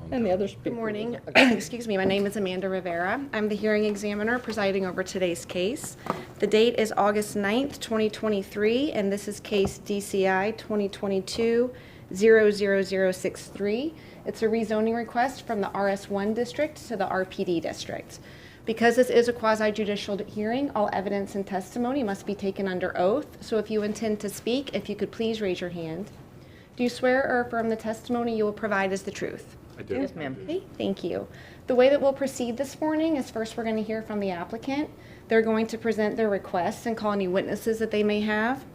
And the other speaker. Good morning. Excuse me. My name is Amanda Rivera. I'm the hearing examiner presiding over today's case. The date is August 9th, 2023, and this is case DCI 2022-00063. It's a rezoning request from the RS1 district to the RPD district. Because this is a quasi-judicial hearing, all evidence and testimony must be taken under oath. So if you intend to speak, if you could please raise your hand. Do you swear or affirm the testimony you will provide is the truth? I do. Yes, ma'am. Okay, thank you. The way that we'll proceed this morning is first we're going to hear from the applicant. They're going to present their requests and call any witnesses that they may have.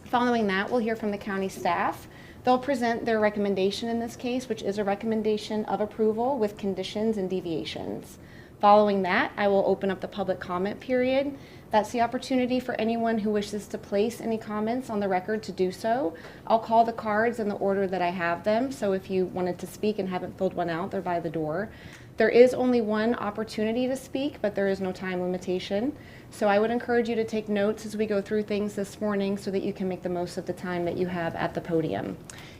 Following that, we'll hear from the county staff. They'll present their recommendation in this case, which is a recommendation of approval with conditions and deviations. Following that, I will open up the public comment period. That's the opportunity for anyone who wishes to place any comments on the record to do so. I'll call the cards in the order that I have them, so if you wanted to speak and haven't filled one out, they're by the door. There is only one opportunity to speak, but there is no time limitation. So I would encourage you to take notes as we go through things this morning so that you can make the most of the time that you have at the podium.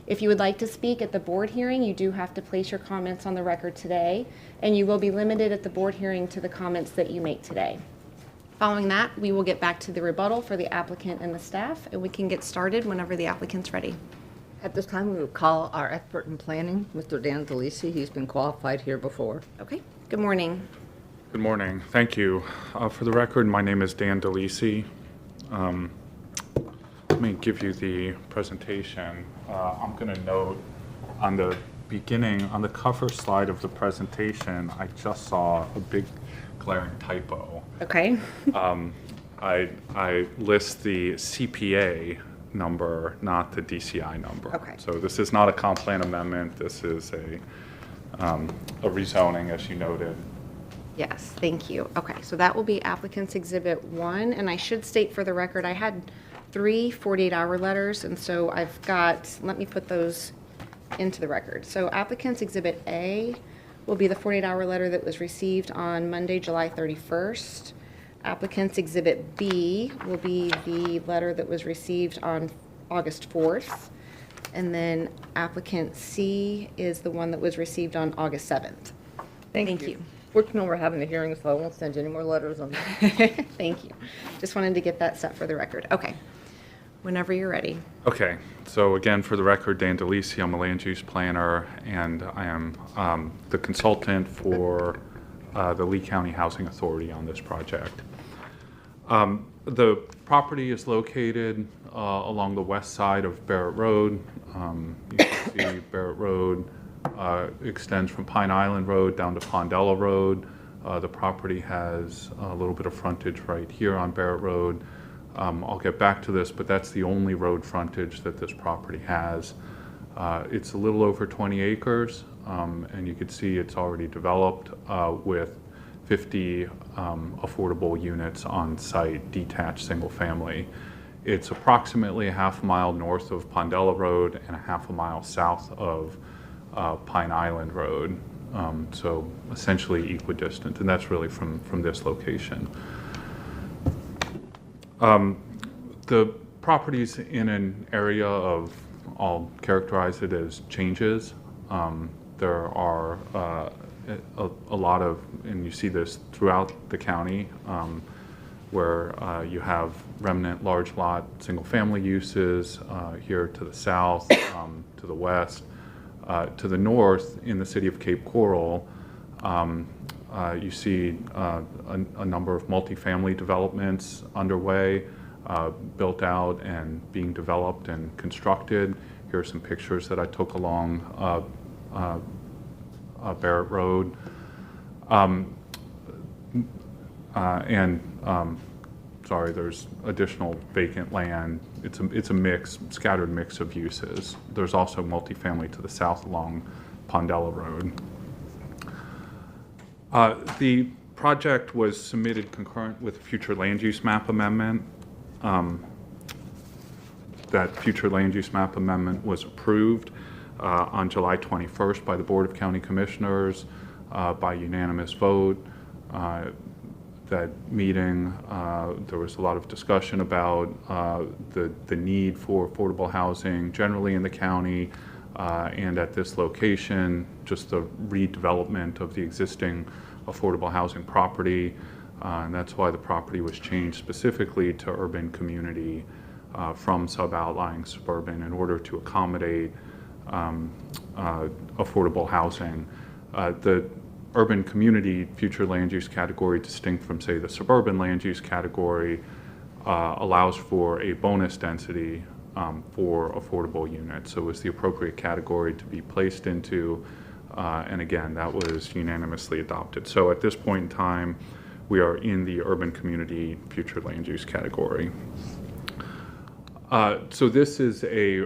If you would like to speak at the board hearing, you do have to place your comments on the record today, and you will be limited at the board hearing to the comments that you make today. Following that, we will get back to the rebuttal for the applicant and the staff, and we can get started whenever the applicant's ready. At this time, we will call our expert in planning, Mr. Dan DeLisi. He's been qualified here before. Okay, good morning. Good morning. Thank you. For the record, my name is Dan DeLisi. Let me give you the presentation. I'm going to note on the beginning, on the cover slide of the presentation, I just saw a big glaring typo. Okay. I list the CPA number, not the DCI number. Okay. So this is not a comp plan amendment. This is a rezoning, as you noted. Yes, thank you. Okay, so that will be applicant's exhibit 1, and I should state for the record, I had 3 48-hour letters, and so I've got, let me put those into the record. So applicant's exhibit A will be the 48-hour letter that was received on Monday, July 31st. Applicant's exhibit B will be the letter that was received on August 4th. And then applicant C is the one that was received on August 7th. Thank you. Fortunately, we're having a hearing, so I won't send you any more letters on that. Thank you. Just wanted to get that set for the record. Okay. Whenever you're ready. Okay, so again, for the record, Dan DeLisi, I'm a land use planner, and I am the consultant for the Lee County Housing Authority on this project. The property is located along the west side of Barret Road. You can see Barret Road extends from Pine Island Road down to Pondella Road. The property has a little bit of frontage right here on Barret Road. I'll get back to this, but that's the only road frontage that this property has. It's a little over 20 acres, and you can see it's already developed with 50 affordable units on site, detached single family. It's approximately a half mile north of Pondella Road and a half a mile south of Pine Island Road, so essentially equidistant, and that's really from this location. The property's in an area of, I'll characterize it as changes. There are a lot of, and you see this throughout the county, where you have remnant large lot single family uses here to the south, to the west. To the north, in the city of Cape Coral, you see a number of multifamily developments underway, built out and being developed and constructed. Here are some pictures that I took along Barret Road. Sorry, there's additional vacant land. It's a mix, scattered mix of uses. There's also multifamily to the south along Pondella Road. The project was submitted concurrent with a future land use map amendment. That future land use map amendment was approved on July 21st by the Board of County Commissioners by unanimous vote. That meeting, there was a lot of discussion about the need for affordable housing generally in the county, And at this location, just the redevelopment of the existing affordable housing property. And that's why the property was changed specifically to urban community from sub-outlying suburban in order to accommodate affordable housing. The urban community future land use category, distinct from, say, the suburban land use category, allows for a bonus density for affordable units. So it was the appropriate category to be placed into, and again, that was unanimously adopted. So at this point in time, we are in the urban community future land use category. So this is a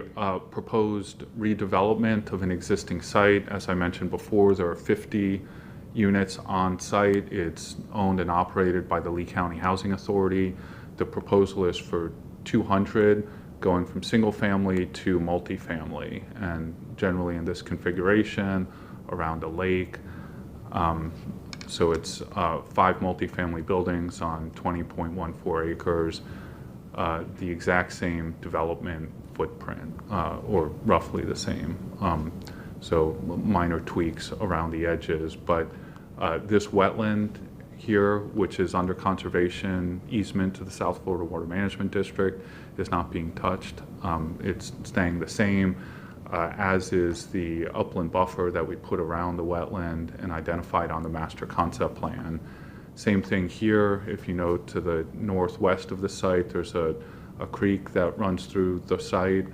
proposed redevelopment of an existing site. As I mentioned before, there are 50 units on site. It's owned and operated by the Lee County Housing Authority. The proposal is for 200, going from single family to multifamily, and generally in this configuration around a lake. So it's 5 multifamily buildings on 20.14 acres, the exact same development footprint, or roughly the same. So minor tweaks around the edges, but this wetland here, which is under conservation easement to the South Florida Water Management District, is not being touched. It's staying the same, as is the upland buffer that we put around the wetland and identified on the master concept plan. Same thing here. If you note to the northwest of the site, there's a creek that runs through the site.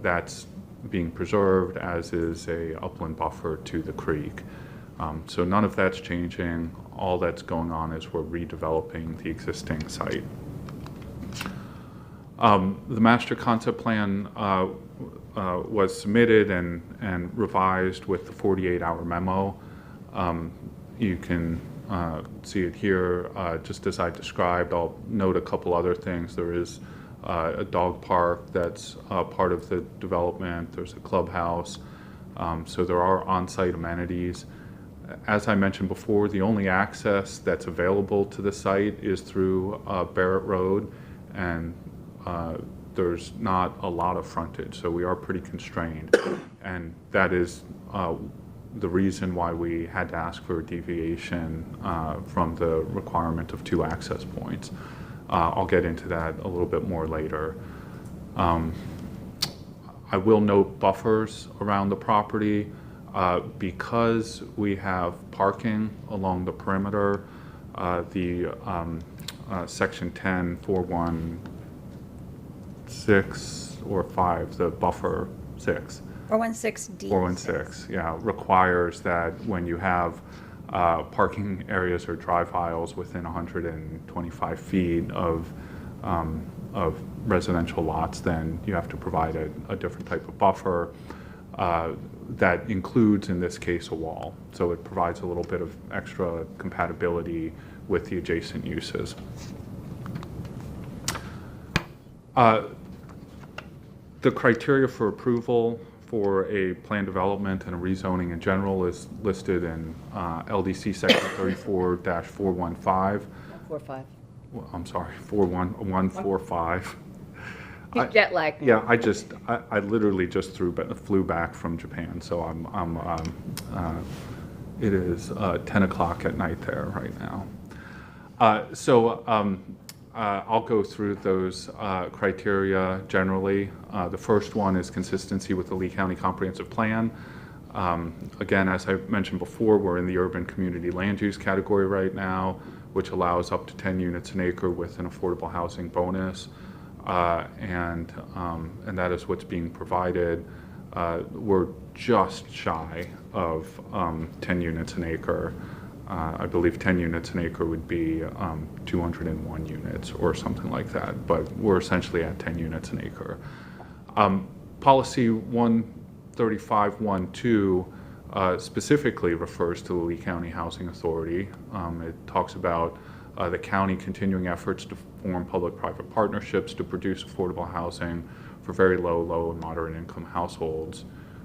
That's being preserved, as is a upland buffer to the creek. So none of that's changing. All that's going on is we're redeveloping the existing site. The master concept plan was submitted and revised with the 48-hour memo. You can see it here, just as I described. I'll note a couple other things. There is a dog park that's part of the development. There's a clubhouse. So there are on-site amenities. As I mentioned before, the only access that's available to the site is through Barret Road, and there's not a lot of frontage, so we are pretty constrained. And that is the reason why we had to ask for a deviation from the requirement of 2 access points. I'll get into that a little bit more later. I will note buffers around the property. Because we have parking along the perimeter, the section 10.416 or 5, the buffer 6. 416D. 416, yeah, requires that when you have parking areas or drive aisles within 125 feet of residential lots, then you have to provide a different type of buffer. That includes, in this case, a wall. So it provides a little bit of extra compatibility with the adjacent uses. The criteria for approval for a plan development and a rezoning in general is listed in LDC section 34-415. 145. I'm sorry, 145. Jet lag. Yeah, I literally just flew back from Japan, so it is 10 o'clock at night there right now. I'll go through those criteria generally. The first one is consistency with the Lee County Comprehensive Plan. Again, as I mentioned before, we're in the urban community land use category right now, which allows up to 10 units an acre with an affordable housing bonus. And that is what's being provided. We're just shy of 10 units an acre. I believe 10 units an acre would be 201 units or something like that, but we're essentially at 10 units an acre. Policy 13512 specifically refers to the Lee County Housing Authority. It talks about the county continuing efforts to form public-private partnerships to produce affordable housing for very low, and moderate income households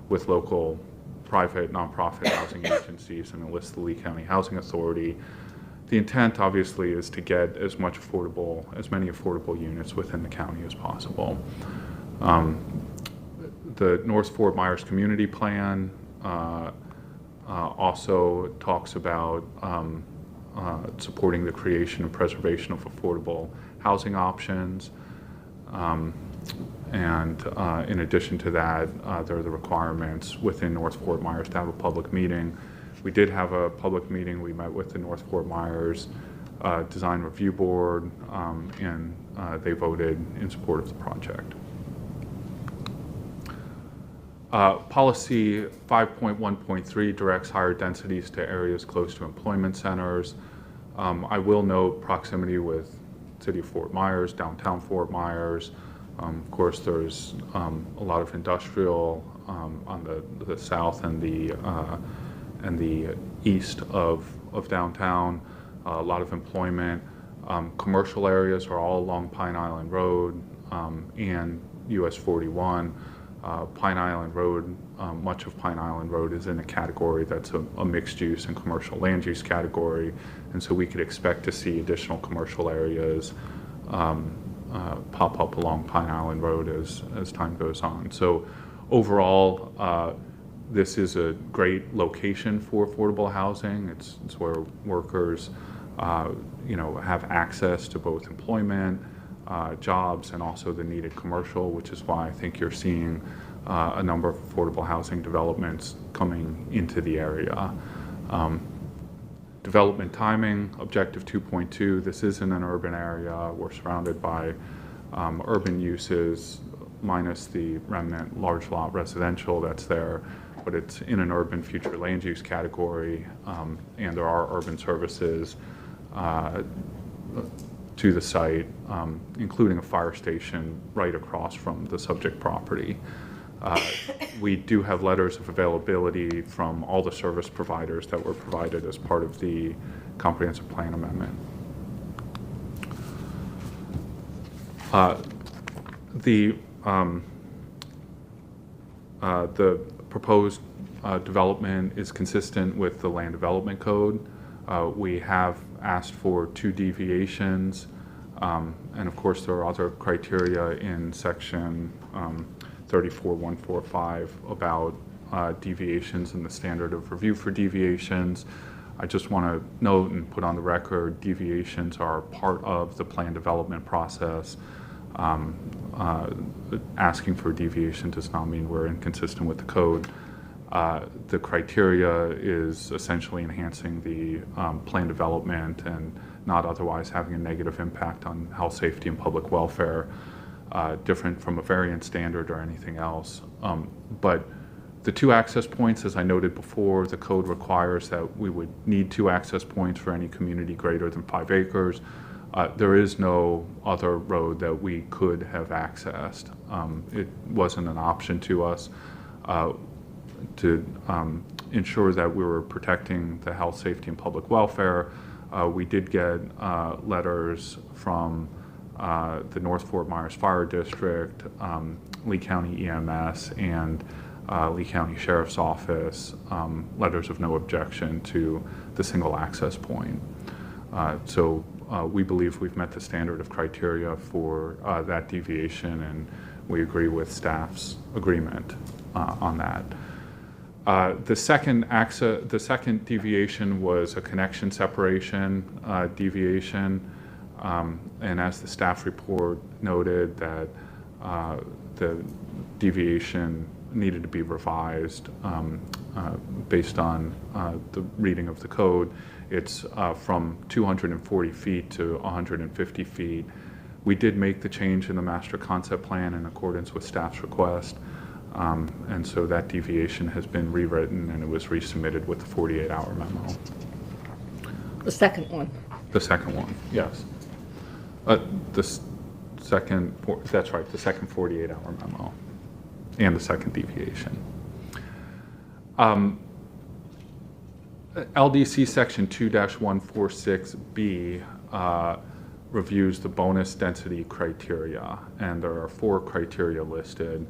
with local private nonprofit housing agencies, and it lists the Lee County Housing Authority. The intent obviously is to get as many affordable units within the county as possible. The North Fort Myers Community Plan also talks about supporting the creation and preservation of affordable housing options. In addition to that, there are the requirements within North Fort Myers to have a public meeting. We did have a public meeting. We met with the North Fort Myers Design Review Board, and they voted in support of the project. Policy 5.1.3 directs higher densities to areas close to employment centers. I will note proximity with City of Fort Myers, downtown Fort Myers. Of course, there's a lot of industrial on the south and the east of downtown. A lot of employment. Commercial areas are all along Pine Island Road and US 41. Pine Island Road, much of Pine Island Road is in a category that's a mixed use and commercial land use category, and so we could expect to see additional commercial areas pop up along Pine Island Road as time goes on. So overall, this is a great location for affordable housing. It's where workers have access to both employment, jobs, and also the needed commercial, which is why I think you're seeing a number of affordable housing developments coming into the area. Development timing, objective 2.2, this isn't an urban area. We're surrounded by urban uses minus the remnant large lot residential that's there, but it's in an urban future land use category, and there are urban services to the site, including a fire station right across from the subject property. We do have letters of availability from all the service providers that were provided as part of the comprehensive plan amendment. The proposed development is consistent with the land development code. We have asked for 2 deviations, and of course there are other criteria in section 34145 about deviations and the standard of review for deviations. I just want to note and put on the record, deviations are part of the plan development process. Asking for a deviation does not mean we're inconsistent with the code. The criteria is essentially enhancing the plan development and not otherwise having a negative impact on health, safety, and public welfare, different from a variance standard or anything else. But the 2 access points, as I noted before, the code requires that we would need 2 access points for any community greater than 5 acres. There is no other road that we could have accessed. It wasn't an option to us to ensure that we were protecting the health, safety, and public welfare. We did get letters from the North Fort Myers Fire District, Lee County EMS, and Lee County Sheriff's Office, letters of no objection to the single access point. So we believe we've met the standard of criteria for that deviation, and we agree with staff's agreement on that. The second deviation was a connection separation deviation, and as the staff report noted, that the deviation needed to be revised based on the reading of the code. It's from 240 feet to 150 feet. We did make the change in the master concept plan in accordance with staff's request, and so that deviation has been rewritten and it was resubmitted with the 48-hour memo. The second one. The second one, yes. That's right, the second 48-hour memo and the second deviation. LDC section 2-146B reviews the bonus density criteria, and there are 4 criteria listed.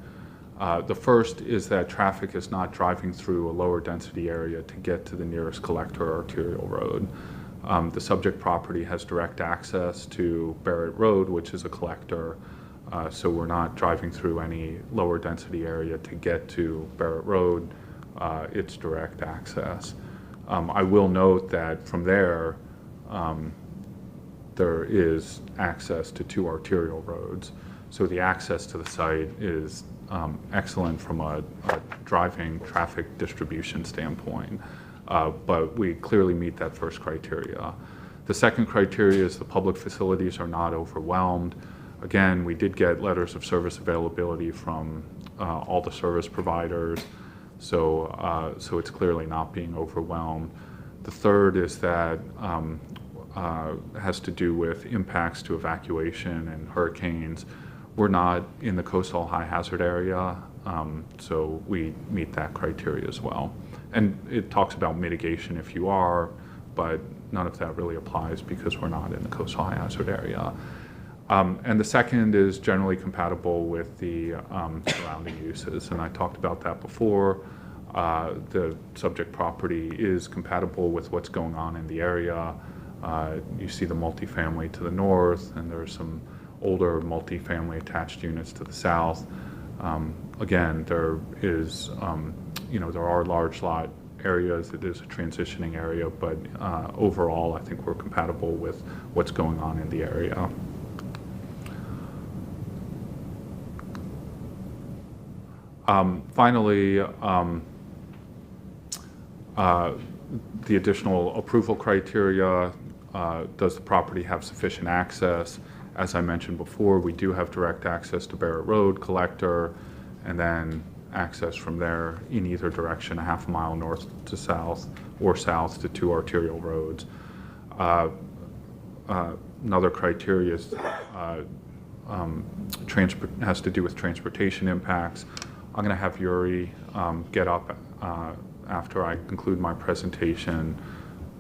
The first is that traffic is not driving through a lower density area to get to the nearest collector arterial road. The subject property has direct access to Barret Road, which is a collector, So we're not driving through any lower density area to get to Barret Road. It's direct access. I will note that from there, there is access to 2 arterial roads. So the access to the site is excellent from a driving traffic distribution standpoint. But we clearly meet that first criteria. The second criteria is the public facilities are not overwhelmed. Again, we did get letters of service availability from all the service providers, so it's clearly not being overwhelmed. The third is that has to do with impacts to evacuation and hurricanes. We're not in the coastal high hazard area, so we meet that criteria as well. And it talks about mitigation if you are, but none of that really applies because we're not in the coastal high hazard area. And the second is generally compatible with the surrounding uses, and I talked about that before. The subject property is compatible with what's going on in the area. You see the multifamily to the north, and there are some older multifamily attached units to the south. Again, there is, there are large lot areas. It is a transitioning area, but overall, I think we're compatible with what's going on in the area. Finally, the additional approval criteria, does the property have sufficient access? As I mentioned before, we do have direct access to Barret Road, collector, and then access from there in either direction, a half a mile north to south or south to 2 arterial roads. Another criteria is, has to do with transportation impacts. I'm going to have Yuri get up after I conclude my presentation,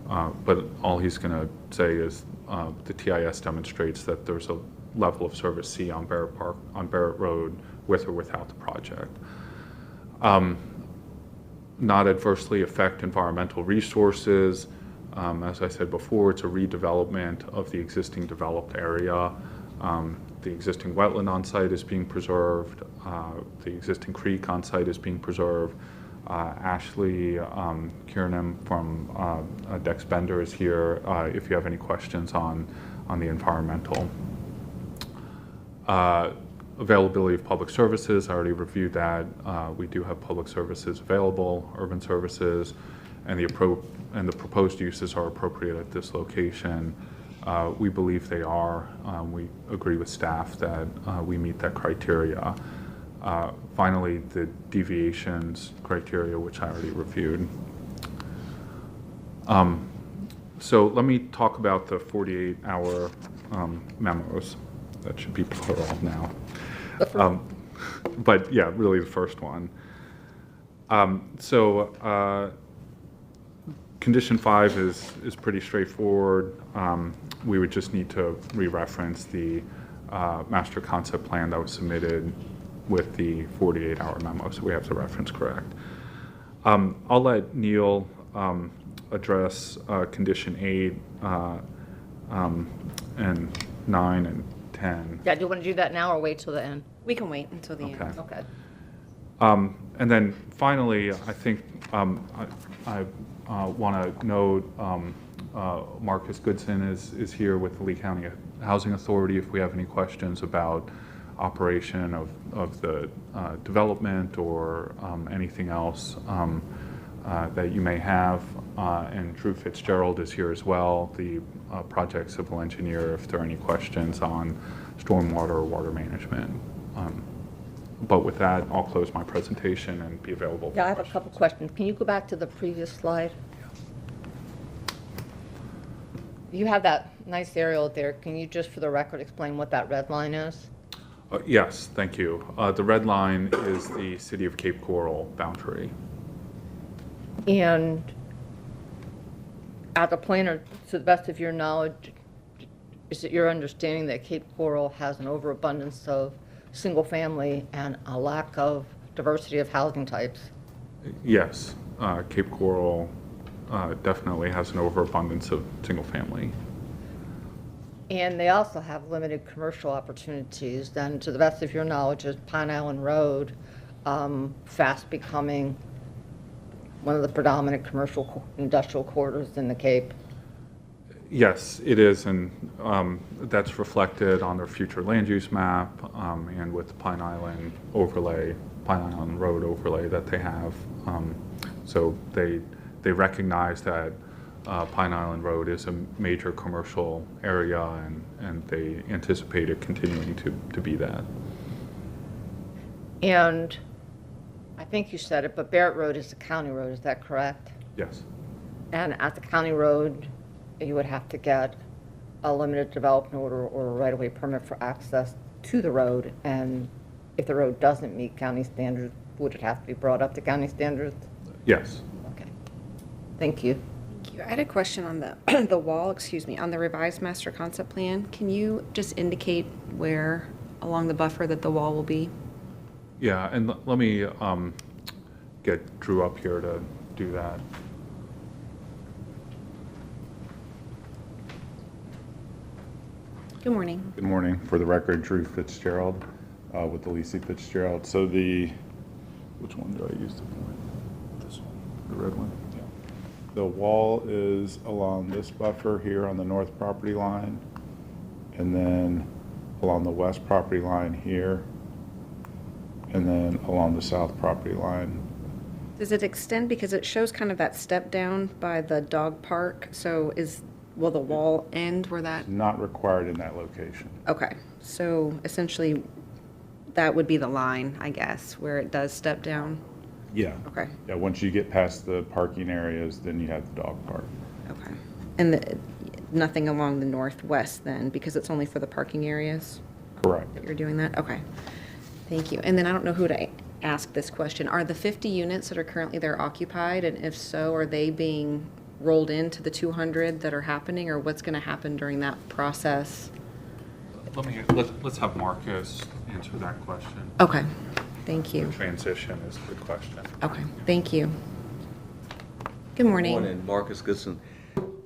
but all he's going to say is the TIS demonstrates that there's a level of service C on Barret Road with or without the project. Not adversely affect environmental resources. As I said before, it's a redevelopment of the existing developed area. The existing wetland on site is being preserved. The existing creek on site is being preserved. Ashley Kiernan from Dex Bender is here if you have any questions on the environmental. Availability of public services, I already reviewed that. We do have public services available, urban services, and the proposed uses are appropriate at this location. We believe they are. We agree with staff that we meet that criteria. Finally, the deviations criteria, which I already reviewed. So let me talk about the 48-hour memos. That should be plural now. But yeah, really the first one. Condition 5 is pretty straightforward. We would just need to re-reference the master concept plan that was submitted with the 48-hour memo, so we have the reference correct. I'll let Neil address condition 8 and 9 and 10. Yeah, do you want to do that now or wait till the end? We can wait until the end. Okay. And then finally, I think I want to note Marcus Goodson is here with the Lee County Housing Authority if we have any questions about operation of the development or anything else that you may have. And Drew Fitzgerald is here as well, the project civil engineer, if there are any questions on stormwater or water management. But with that, I'll close my presentation and be available for Yeah, I have a questions. couple questions. Can you go back to the previous slide? You have that nice aerial there. Can you just, for the record, explain what that red line is? Yes, thank you. The red line is the city of Cape Coral boundary. And as a planner, to the best of your knowledge, is it your understanding that Cape Coral has an overabundance of single family and a lack of diversity of housing types? Yes, Cape Coral definitely has an overabundance of single family. And they also have limited commercial opportunities. Then, to the best of your knowledge, is Pine Island Road fast becoming one of the predominant commercial industrial corridors in the Cape? Yes, it is, and that's reflected on their future land use map and with the Pine Island overlay, Pine Island Road overlay that they have. So they recognize that Pine Island Road is a major commercial area, and they anticipate it continuing to be that. And I think you said it, but Barret Road is a county road, is that correct? Yes. And at the county road, you would have to get a limited development order or a right-of-way permit for access to the road. And if the road doesn't meet county standards, would it have to be brought up to county standards? Yes. Okay. Thank you. Thank you. I had a question on the, the wall, excuse me, on the revised master concept plan. Can you just indicate where along the buffer that the wall will be? Yeah, and let me get Drew up here to do that. Good morning. Good morning. For the record, Drew Fitzgerald with the Lisi Fitzgerald. So which one do I use to point? This one, the red one? Yeah. The wall is along this buffer here on the north property line, and then along the west property line here, and then along the south property line. Does it extend, because it shows kind of that step down by the dog park, so will the wall end where that? Not required in that location. Okay, so essentially that would be the line, I guess, where it does step down? Yeah. Okay, Yeah, once you get past the parking areas, then you have the dog park. okay. And nothing along the northwest then, because it's only for the parking areas Correct. that you're doing that? Okay, thank you. And then I don't know who to ask this question. Are the 50 units that are currently there occupied? And if so, are they being rolled into the 200 that are happening, or what's going to happen during that process? Let's have Marcus answer that question. Okay, thank you. Transition is the question. Okay, thank you. Good morning. Morning, Marcus Goodson.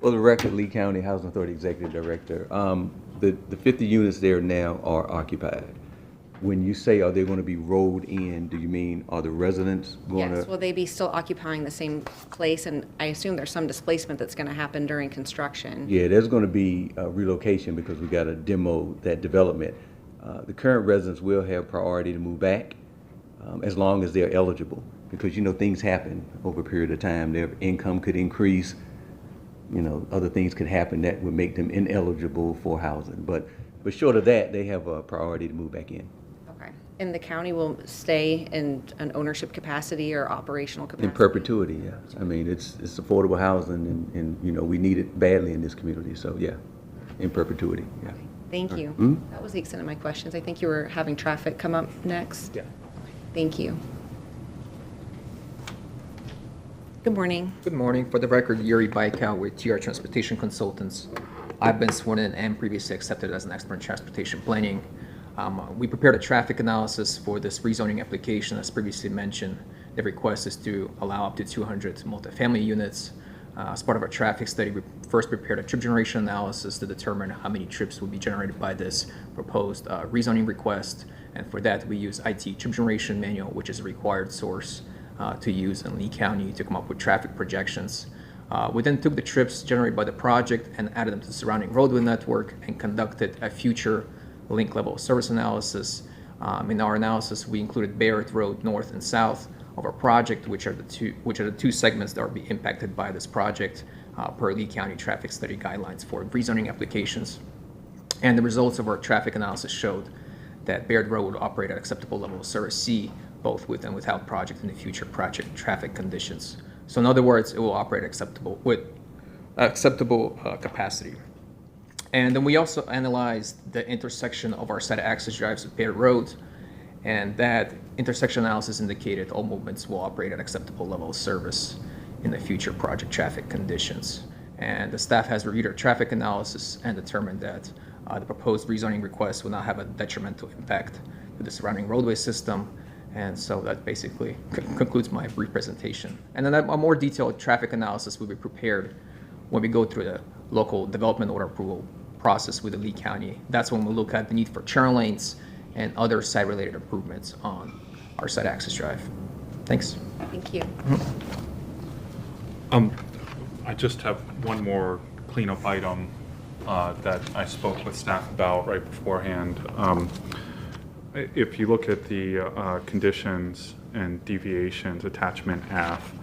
For the record, Lee County Housing Authority Executive Director. The 50 units there now are occupied. When you say, are they going to be rolled in, do you mean, are the residents going to? Yes, will they be still occupying the same place? And I assume there's some displacement that's going to happen during construction. Yeah, there's going to be a relocation because we got to demo that development. The current residents will have priority to move back as long as they're eligible, because, you know, things happen over a period of time. Their income could increase, you know, other things could happen that would make them ineligible for housing. But short of that, they have a priority to move back in. Okay. And the county will stay in an ownership capacity or operational capacity? In perpetuity, yes. I mean, it's affordable housing, and you know, we need it badly in this community. So yeah, in perpetuity. Yeah. Thank you. Mm-hmm. That was the extent of my questions. I think you were having traffic come up next. Yeah. Thank you. Good morning. Good morning. For the record, Yuri Baikal with TR Transportation Consultants. I've been sworn in and previously accepted as an expert in transportation planning. We prepared a traffic analysis for this rezoning application. As previously mentioned, the request is to allow up to 200 multifamily units. As part of our traffic study, we first prepared a trip generation analysis to determine how many trips would be generated by this proposed rezoning request. And for that, we use IT trip generation manual, which is a required source to use in Lee County to come up with traffic projections. We then took the trips generated by the project and added them to the surrounding roadway network and conducted a future link level service analysis. In our analysis, we included Barret Road north and south of our project, which are the two segments that will be impacted by this project per Lee County traffic study guidelines for rezoning applications. And the results of our traffic analysis showed that Barret Road would operate at acceptable level of service C, both with and without project in the future project traffic conditions. So in other words, it will operate with acceptable capacity. And then we also analyzed the intersection of our set of access drives with Barret Road, and that intersection analysis indicated all movements will operate at acceptable level of service in the future project traffic conditions. And the staff has reviewed our traffic analysis and determined that the proposed rezoning request will not have a detrimental impact to the surrounding roadway system. And so that basically concludes my brief presentation. And then a more detailed traffic analysis will be prepared when we go through the local development order approval process with the Lee County. That's when we look at the need for turn lanes and other site-related improvements on our site access drive. Thanks. Thank you. I just have one more cleanup item that I spoke with staff about right beforehand. If you look at the conditions and deviations, attachment F,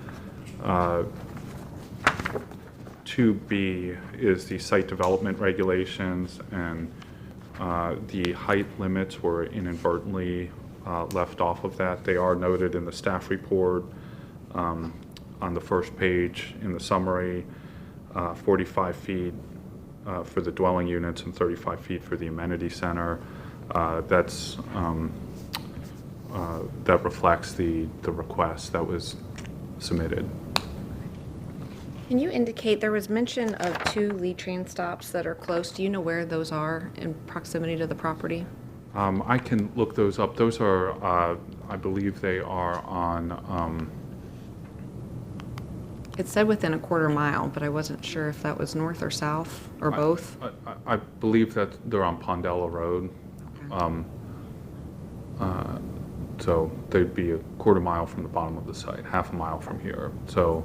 2B is the site development regulations, and the height limits were inadvertently left off of that. They are noted in the staff report on the first page in the summary, 45 feet for the dwelling units and 35 feet for the amenity center. That reflects the request that was submitted. Can you indicate, there was mention of 2 Lee train stops that are close. Do you know where those are in proximity to the property? I can look those up. Those are, I believe they are on, It said within a quarter mile, but I wasn't sure if that was north or south or both. I believe that they're on Pondella Road. So they'd be a quarter mile from the bottom of the site, half a mile from here. So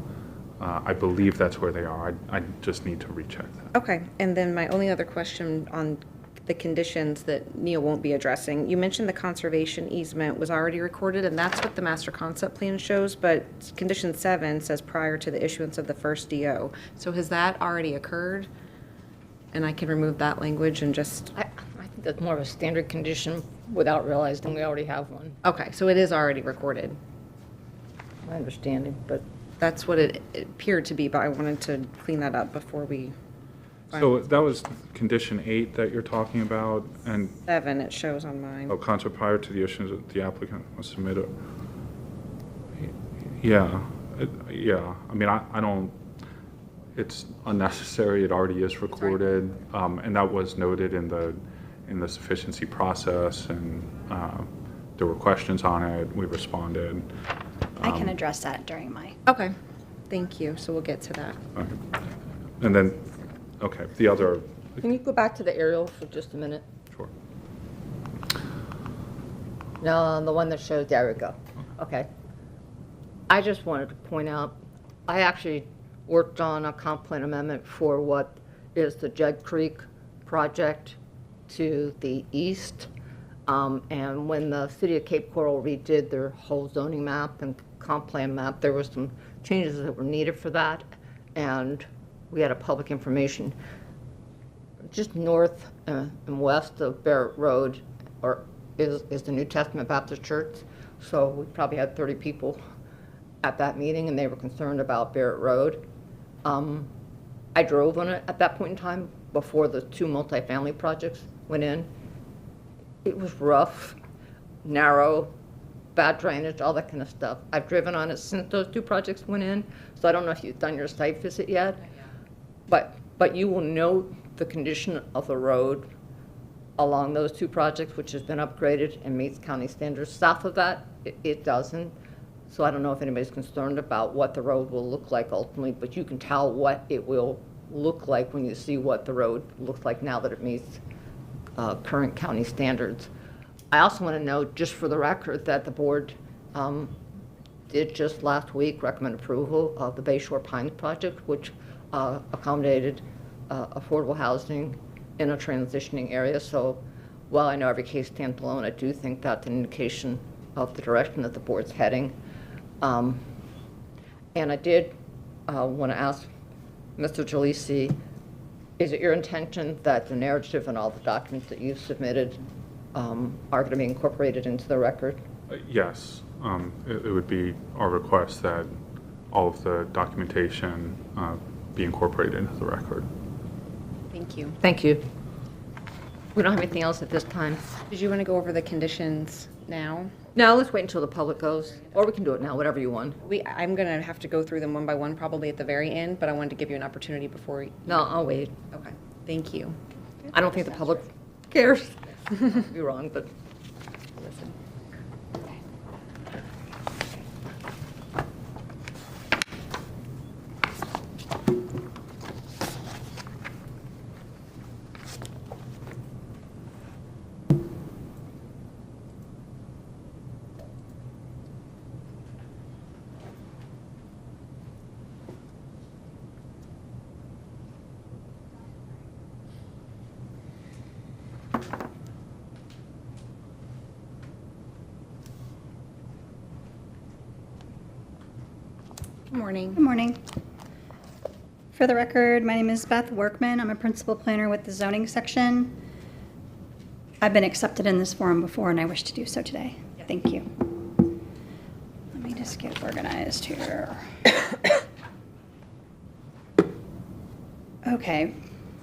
I believe that's where they are. I just need to recheck that. Okay, and then my only other question on the conditions that Neil won't be addressing. You mentioned the conservation easement was already recorded, and that's what the master concept plan shows, but condition 7 says prior to the issuance of the first DO. So has that already occurred? And I can remove that language and just, I think that's more of a standard condition without realizing we already have one, okay, so it is already recorded. my understanding, but That's what it appeared to be, but I wanted to clean that up before we. So that was condition 8 that you're talking about, and 7, it shows on mine. concept prior to the issuance of the applicant must submit it. Yeah, yeah. I mean, I don't. It's unnecessary. It already is recorded, and that was noted in the sufficiency process, and there were questions on it. We responded. I can address that during my, Okay, thank you, so we'll get to that. Okay. And then, okay, the other. can you go back to the aerial for just a minute? Sure. No, the one that shows, there we go. Okay. I just wanted to point out, I actually worked on a comp plan amendment for what is the Judd Creek project to the east. And when the city of Cape Coral redid their whole zoning map and comp plan map, there were some changes that were needed for that. And we had a public information just north and west of Barret Road is the New Testament Baptist Church. So we probably had 30 people at that meeting, and they were concerned about Barret Road. I drove on it at that point in time before the 2 multifamily projects went in. It was rough, narrow, bad drainage, all that kind of stuff. I've driven on it since those 2 projects went in, so I don't know if you've done your site visit yet. But you will note the condition of the road along those 2 projects, which has been upgraded and meets county standards. South of that, it doesn't. So I don't know if anybody's concerned about what the road will look like ultimately, but you can tell what it will look like when you see what the road looks like now that it meets current county standards. I also want to note, just for the record, that the board did just last week recommend approval of the Bayshore Pines project, which accommodated affordable housing in a transitioning area. So while I know every case stands alone, I do think that's an indication of the direction that the board's heading. And I did want to ask Mr. Jalisi, is it your intention that the narrative and all the documents that you've submitted are going to be incorporated into the record? Yes, it would be our request that all of the documentation be incorporated into the record. Thank you. Thank you. We don't have anything else at this time. Did you want to go over the conditions now? No, let's wait until the public goes, or we can do it now, whatever you want. I'm going to have to go through them one by one, probably at the very end, but I wanted to give you an opportunity before. No, I'll wait. Okay, thank you. I don't think the public cares. I'd be wrong, but Good morning. Good morning. For the record, my name is Beth Workman. I'm a principal planner with the zoning section. I've been accepted in this forum before, and I wish to do so today. Thank you. Let me just get organized here. Okay.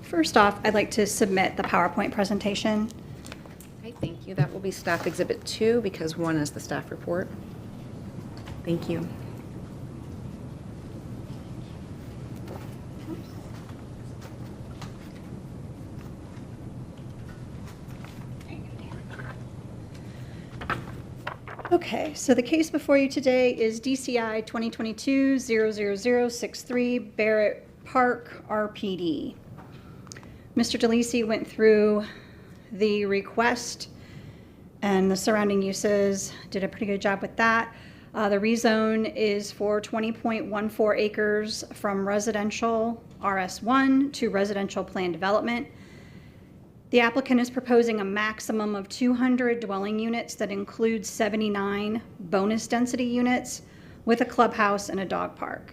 First off, I'd like to submit the PowerPoint presentation. Okay, thank you. That will be staff exhibit 2 because 1 is the staff report. Thank you. Okay, so the case before you today is DCI 2022-00063 Barret Park RPD. Mr. DeLisi went through the request and the surrounding uses, did a pretty good job with that. The rezone is for 20.14 acres from residential RS1 to residential planned development. The applicant is proposing a maximum of 200 dwelling units that includes 79 bonus density units with a clubhouse and a dog park.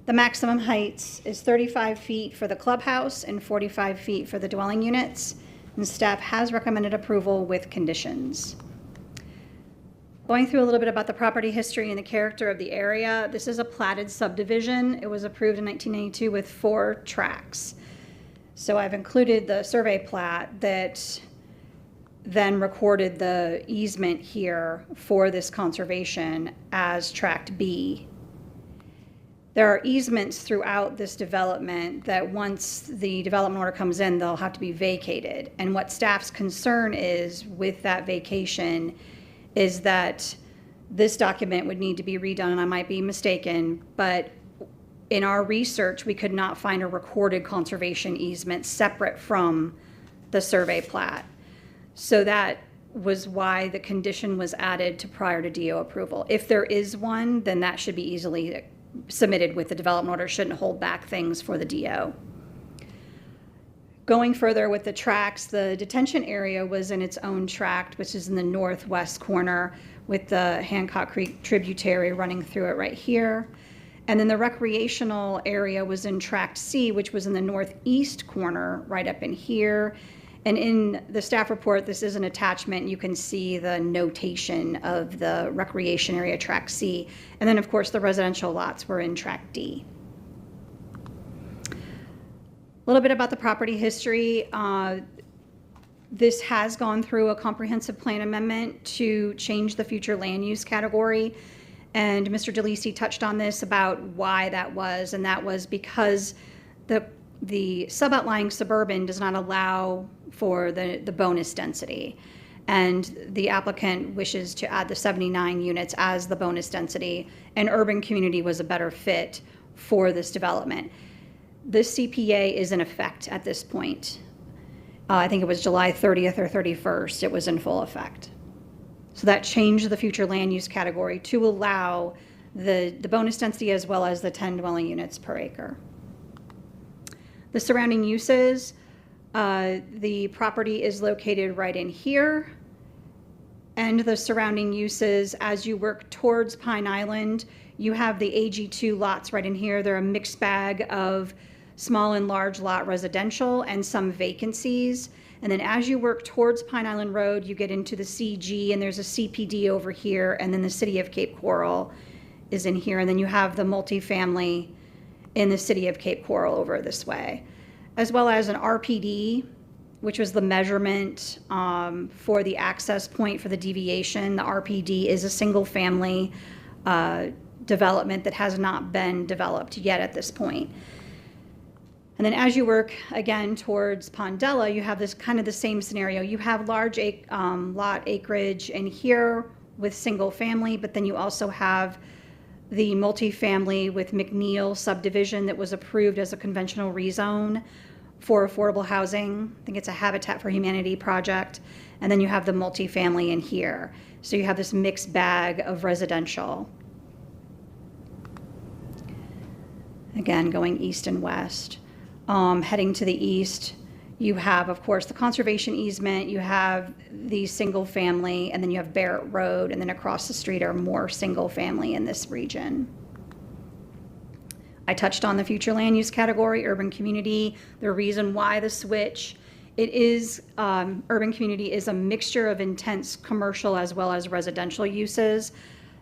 The maximum heights is 35 feet for the clubhouse and 45 feet for the dwelling units, and staff has recommended approval with conditions. Going through a little bit about the property history and the character of the area, this is a platted subdivision. It was approved in 1992 with 4 tracts. So I've included the survey plat that then recorded the easement here for this conservation as Tract B. There are easements throughout this development that once the development order comes in, they'll have to be vacated. And what staff's concern is with that vacation is that this document would need to be redone, and I might be mistaken, but in our research, we could not find a recorded conservation easement separate from the survey plat. So that was why the condition was added to prior to DO approval. If there is one, then that should be easily submitted with the development order, shouldn't hold back things for the DO. Going further with the tracts, the detention area was in its own tract, which is in the northwest corner with the Hancock Creek tributary running through it right here. And then the recreational area was in Tract C, which was in the northeast corner, right up in here. And in the staff report, this is an attachment. You can see the notation of the recreation area, Tract C. And then, of course, the residential lots were in Tract D. A little bit about the property history. This has gone through a comprehensive plan amendment to change the future land use category. And Mr. DeLisi touched on this about why that was, and that was because the sub-outlying suburban does not allow for the bonus density. And the applicant wishes to add the 79 units as the bonus density, and urban community was a better fit for this development. This CPA is in effect at this point. I think it was July 30th or 31st, it was in full effect. So that changed the future land use category to allow the bonus density as well as the 10 dwelling units per acre. The surrounding uses, the property is located right in here. And the surrounding uses, as you work towards Pine Island, you have the AG2 lots right in here. They're a mixed bag of small and large lot residential and some vacancies. And then as you work towards Pine Island Road, you get into the CG, and there's a CPD over here, and then the city of Cape Coral is in here. And then you have the multifamily in the city of Cape Coral over this way, as well as an RPD, which was the measurement for the access point for the deviation. The RPD is a single family development that has not been developed yet at this point. And then as you work again towards Pondella, you have this kind of the same scenario. You have large lot acreage in here with single family, but then you also have the multifamily with McNeil subdivision that was approved as a conventional rezone for affordable housing. I think it's a Habitat for Humanity project. And then you have the multifamily in here. So you have this mixed bag of residential. Again, going east and west. Heading to the east, You have, of course, the conservation easement, you have the single family, and then you have Barret Road, and then across the street are more single family in this region. I touched on the future land use category, urban community, the reason why the switch. It is, urban community is a mixture of intense commercial as well as residential uses.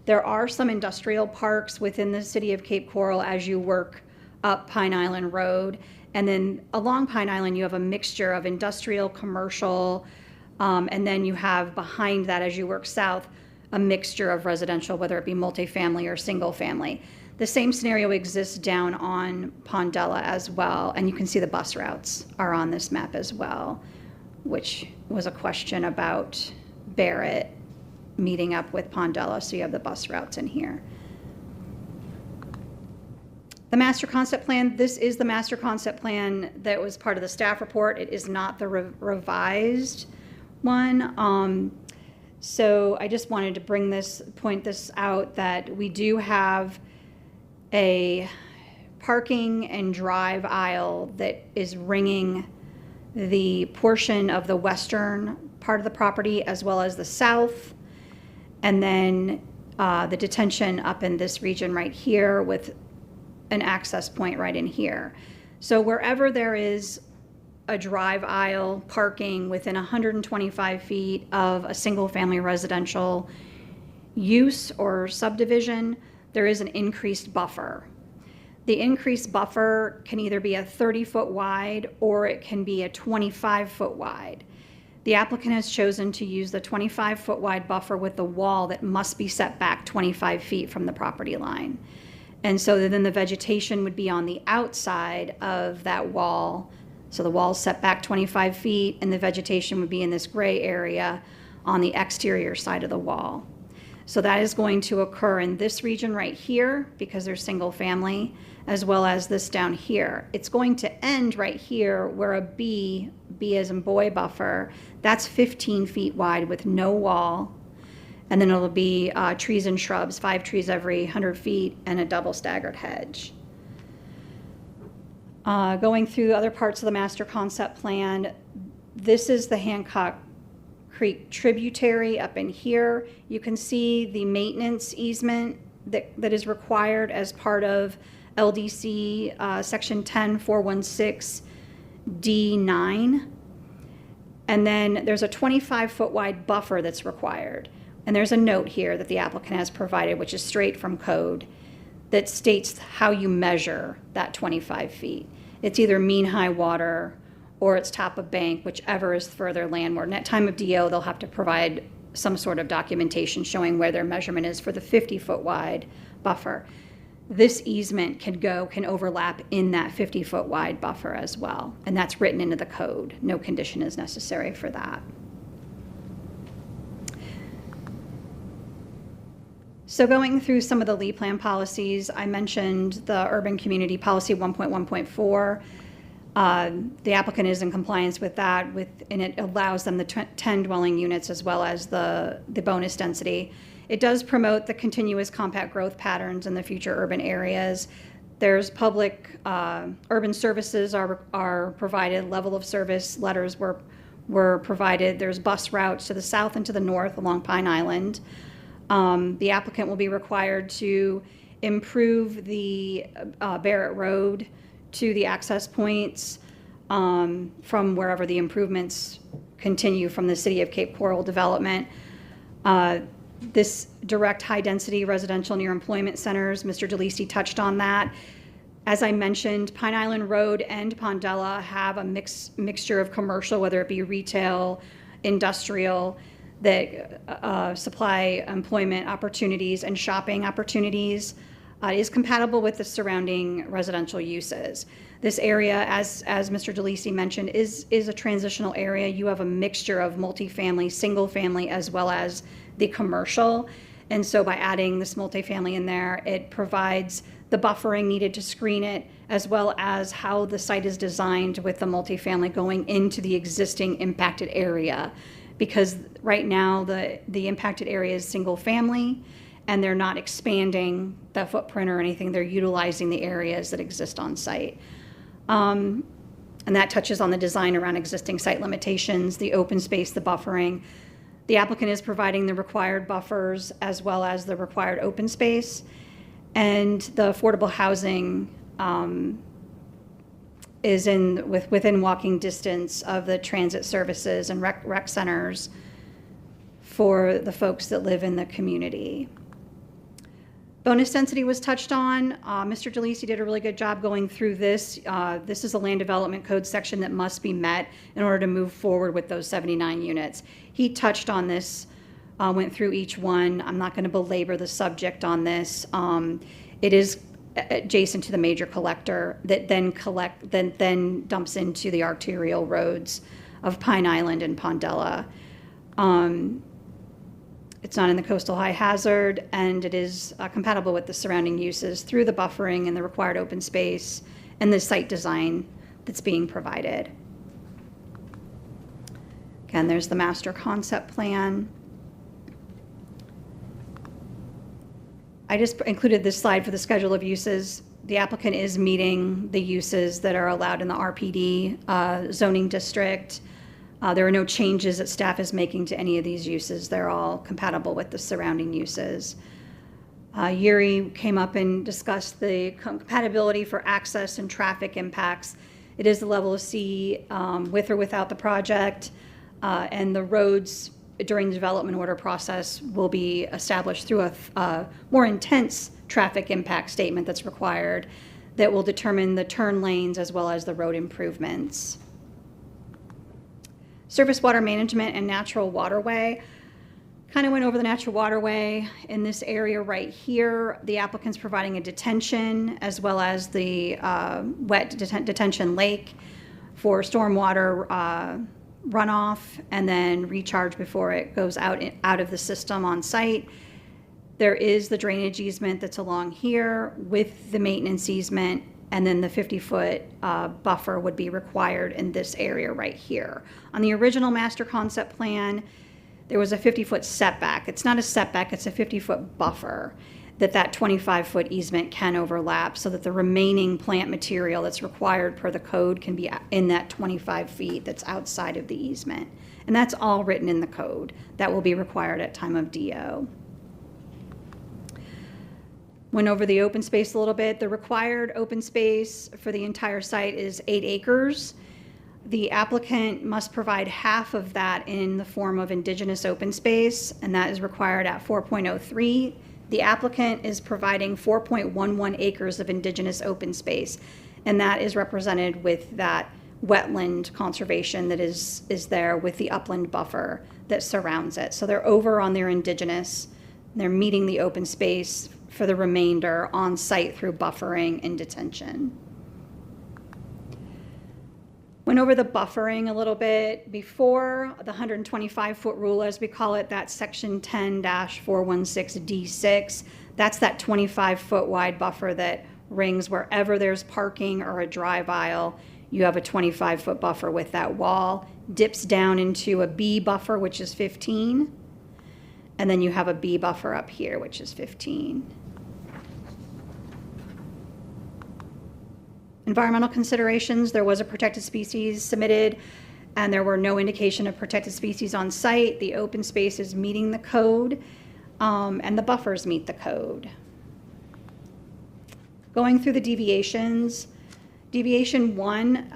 There are some industrial parks within the city of Cape Coral as you work up Pine Island Road. And then along Pine Island, you have a mixture of industrial, commercial, and then you have behind that, as you work south, a mixture of residential, whether it be multifamily or single family. The same scenario exists down on Pondella as well, and you can see the bus routes are on this map as well, which was a question about Barret meeting up with Pondella, so you have the bus routes in here. The master concept plan, this is the master concept plan that was part of the staff report. It is not the revised one. So I just wanted to point this out, that we do have a parking and drive aisle that is ringing the portion of the western part of the property as well as the south. And then the detention up in this region right here with an access point right in here. So wherever there is a drive aisle parking within 125 feet of a single family residential use or subdivision, there is an increased buffer. The increased buffer can either be a 30-foot wide or it can be a 25-foot wide. The applicant has chosen to use the 25-foot wide buffer with the wall that must be set back 25 feet from the property line. And so then the vegetation would be on the outside of that wall. So the wall's set back 25 feet and the vegetation would be in this gray area on the exterior side of the wall. So that is going to occur in this region right here because there's single family, as well as this down here. It's going to end right here where a B as in boy buffer, that's 15 feet wide with no wall. And then it'll be trees and shrubs, 5 trees every 100 feet and a double staggered hedge. Going through other parts of the master concept plan, this is the Hancock Creek tributary up in here. You can see the maintenance easement that is required as part of LDC section 10416 D9. And then there's a 25-foot wide buffer that's required. And there's a note here that the applicant has provided, which is straight from code, that states how you measure that 25 feet. It's either mean high water or it's top of bank, whichever is further landward. And at time of DO, they'll have to provide some sort of documentation showing where their measurement is for the 50-foot wide buffer. This easement can overlap in that 50-foot wide buffer as well. And that's written into the code. No condition is necessary for that. So going through some of the LEED plan policies, I mentioned the urban community policy 1.1.4. The applicant is in compliance with that, and it allows them the 10 dwelling units as well as the bonus density. It does promote the continuous compact growth patterns in the future urban areas. There's public urban services are provided, level of service letters were provided. There's bus routes to the south and to the north along Pine Island. The applicant will be required to improve the Barret Road to the access points from wherever the improvements continue from the City of Cape Coral development. This direct high-density residential near employment centers, Mr. DeLisi touched on that. As I mentioned, Pine Island Road and Pondella have a mixture of commercial, whether it be retail, industrial, that supply employment opportunities and shopping opportunities. Is compatible with the surrounding residential uses. This area, as Mr. DeLisi mentioned, is a transitional area. You have a mixture of multifamily, single family, as well as the commercial. And so by adding this multifamily in there, it provides the buffering needed to screen it, as well as how the site is designed with the multifamily going into the existing impacted area. Because right now the impacted area is single family, and they're not expanding the footprint or anything. They're utilizing the areas that exist on site. And that touches on the design around existing site limitations, the open space, the buffering. The applicant is providing the required buffers as well as the required open space. And the affordable housing is within walking distance of the transit services and rec centers for the folks that live in the community. Bonus density was touched on. Mr. DeLisi did a really good job going through this. This is a land development code section that must be met in order to move forward with those 79 units. He touched on this, went through each one. I'm not going to belabor the subject on this. It is adjacent to the major collector that then dumps into the arterial roads of Pine Island and Pondella. It's not in the coastal high hazard, and it is compatible with the surrounding uses through the buffering and the required open space and the site design that's being provided. Again, there's the master concept plan. I just included this slide for the schedule of uses. The applicant is meeting the uses that are allowed in the RPD zoning district. There are no changes that staff is making to any of these uses. They're all compatible with the surrounding uses. Yuri came up and discussed the compatibility for access and traffic impacts. It is the level of C with or without the project, and the roads during the development order process will be established through a more intense traffic impact statement that's required that will determine the turn lanes as well as the road improvements. Surface water management and natural waterway. Kind of went over the natural waterway in this area right here. The applicant's providing a detention as well as the wet detention lake for stormwater runoff and then recharge before it goes out of the system on site. There is the drainage easement that's along here with the maintenance easement, and then the 50-foot buffer would be required in this area right here. On the original master concept plan, there was a 50-foot setback. It's not a setback, it's a 50-foot buffer that 25-foot easement can overlap so that the remaining plant material that's required per the code can be in that 25 feet that's outside of the easement. And that's all written in the code. That will be required at time of DO. Went over the open space a little bit. The required open space for the entire site is 8 acres. The applicant must provide half of that in the form of indigenous open space, and that is required at 4.03. The applicant is providing 4.11 acres of indigenous open space, and that is represented with that wetland conservation that is there with the upland buffer that surrounds it. So they're over on their indigenous, they're meeting the open space for the remainder on site through buffering and detention. Went over the buffering a little bit before the 125-foot rule, as we call it, that's section 10-416D6. That's that 25-foot wide buffer that rings wherever there's parking or a drive aisle. You have a 25-foot buffer with that wall, dips down into a B buffer, which is 15. And then you have a B buffer up here, which is 15. Environmental considerations, there was a protected species submitted and there were no indication of protected species on site. The open space is meeting the code and the buffers meet the code. Going through the deviations, deviation 1,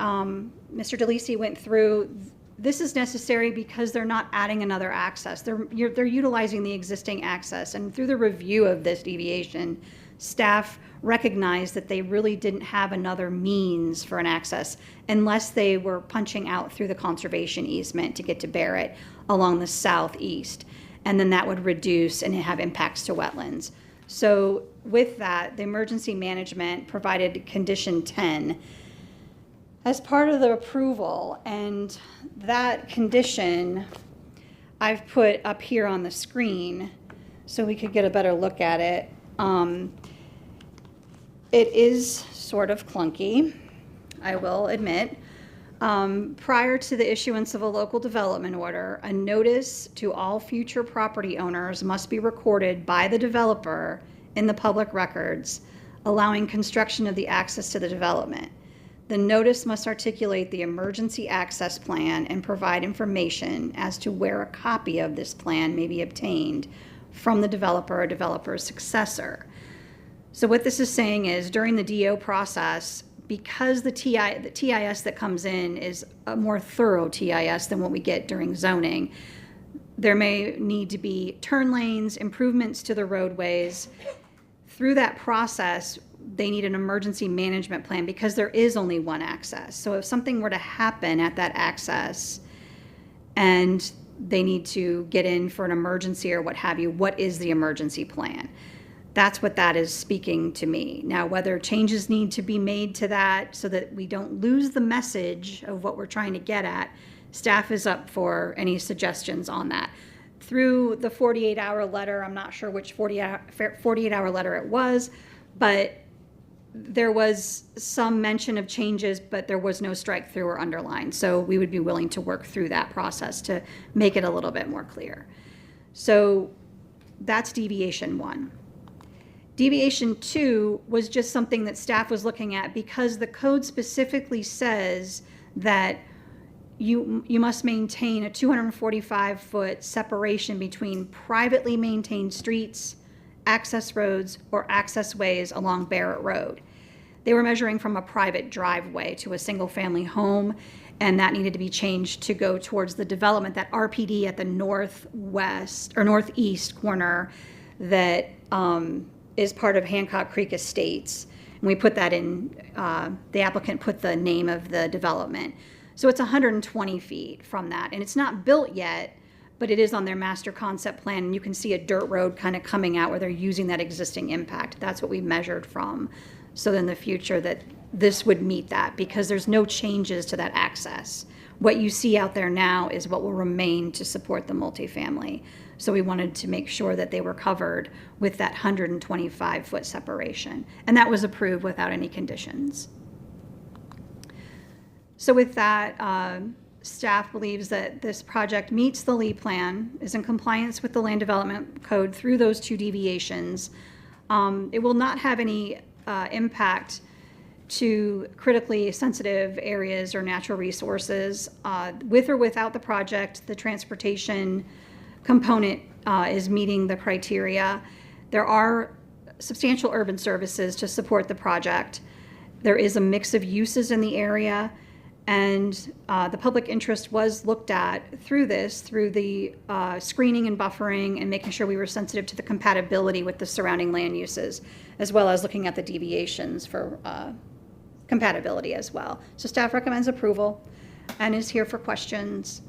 Mr. DeLisi went through. This is necessary because they're not adding another access. They're utilizing the existing access, and through the review of this deviation, staff recognized that they really didn't have another means for an access unless they were punching out through the conservation easement to get to Barret along the southeast, and then that would reduce and have impacts to wetlands. So with that, the emergency management provided condition 10 as part of the approval, and that condition I've put up here on the screen so we could get a better look at it. It is sort of clunky, I will admit. Prior to the issuance of a local development order, a notice to all future property owners must be recorded by the developer in the public records, allowing construction of the access to the development. The notice must articulate the emergency access plan and provide information as to where a copy of this plan may be obtained from the developer or developer's successor. So what this is saying is during the DO process, because the TIS that comes in is a more thorough TIS than what we get during zoning, there may need to be turn lanes, improvements to the roadways. Through that process, they need an emergency management plan because there is only one access. So if something were to happen at that access and they need to get in for an emergency or what have you, what is the emergency plan? That's what that is speaking to me. Now, whether changes need to be made to that so that we don't lose the message of what we're trying to get at, staff is up for any suggestions on that. Through the 48-hour letter, I'm not sure which 48-hour letter it was, but there was some mention of changes, but there was no strike through or underline. So we would be willing to work through that process to make it a little bit more clear. So that's deviation 1. Deviation 2 was just something that staff was looking at because the code specifically says that you must maintain a 245-foot separation between privately maintained streets, access roads, or access ways along Barret Road. They were measuring from a private driveway to a single-family home, and that needed to be changed to go towards the development, that RPD at the northwest or northeast corner that is part of Hancock Creek Estates. And we put that in, the applicant put the name of the development. So it's 120 feet from that. And it's not built yet, but it is on their master concept plan. And you can see a dirt road kind of coming out where they're using that existing impact. That's what we measured from. So in the future that this would meet that because there's no changes to that access. What you see out there now is what will remain to support the multifamily. So we wanted to make sure that they were covered with that 125-foot separation. And that was approved without any conditions. So with that, staff believes that this project meets the Lee plan, is in compliance with the land development code through those 2 deviations. It will not have any impact to critically sensitive areas or natural resources. With or without the project, the transportation component is meeting the criteria. There are substantial urban services to support the project. There is a mix of uses in the area, and the public interest was looked at through this, through the screening and buffering and making sure we were sensitive to the compatibility with the surrounding land uses, as well as looking at the deviations for compatibility as well. So staff recommends approval and is here for questions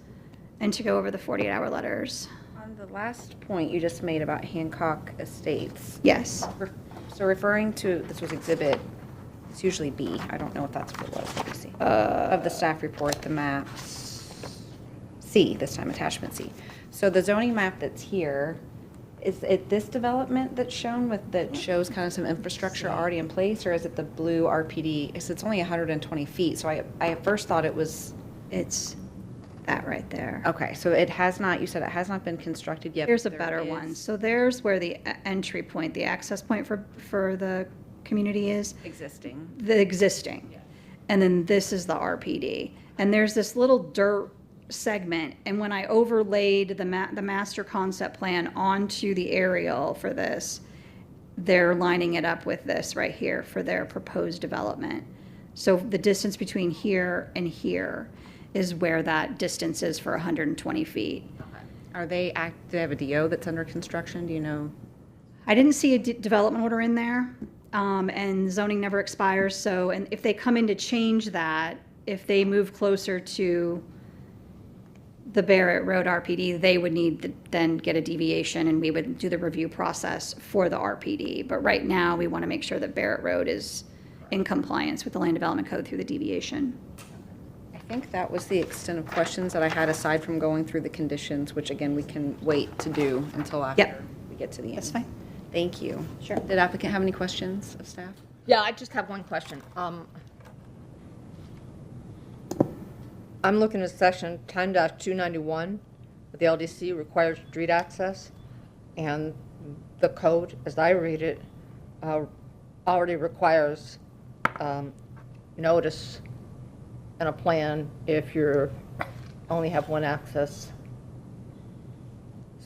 and to go over the 48-hour letters. On the last point you just made about Hancock Estates. Yes. So referring to, this was exhibit, it's usually B. I don't know if that's what it was. Let me see. Of the staff report, the maps, C, this time attachment C. So the zoning map that's here, is it this development that's shown with, that shows kind of some infrastructure already in place, or is it the blue RPD? It's only 120 feet, so I at first thought it was. It's that right there. Okay, so it has not, you said it has not been constructed yet. Here's a but better there one. is So there's where the entry point, the access point for the community is. Existing. The existing. And then this is the RPD. And there's this little dirt segment. And when I overlaid the master concept plan onto the aerial for this, they're lining it up with this right here for their proposed development. So the distance between here and here is where that distance is for 120 feet. Are they do they have a DO that's under construction? Do you know? I didn't see a development order in there, and zoning never expires. So, and if they come in to change that, if they move closer to the Barret Road RPD, they would need to then get a deviation, and we would do the review process for the RPD. But right now, we want to make sure that Barret Road is in compliance with the land development code through the deviation. I think that was the extent of questions that I had aside from going through the conditions, which again, we can wait to do until after we get to the end. That's fine. Thank you. Sure. Did applicant have any questions of staff? Yeah, I just have one question. I'm looking at section 10-291, the LDC requires street access, and the code, as I read it, already requires notice in a plan if you're only have one access.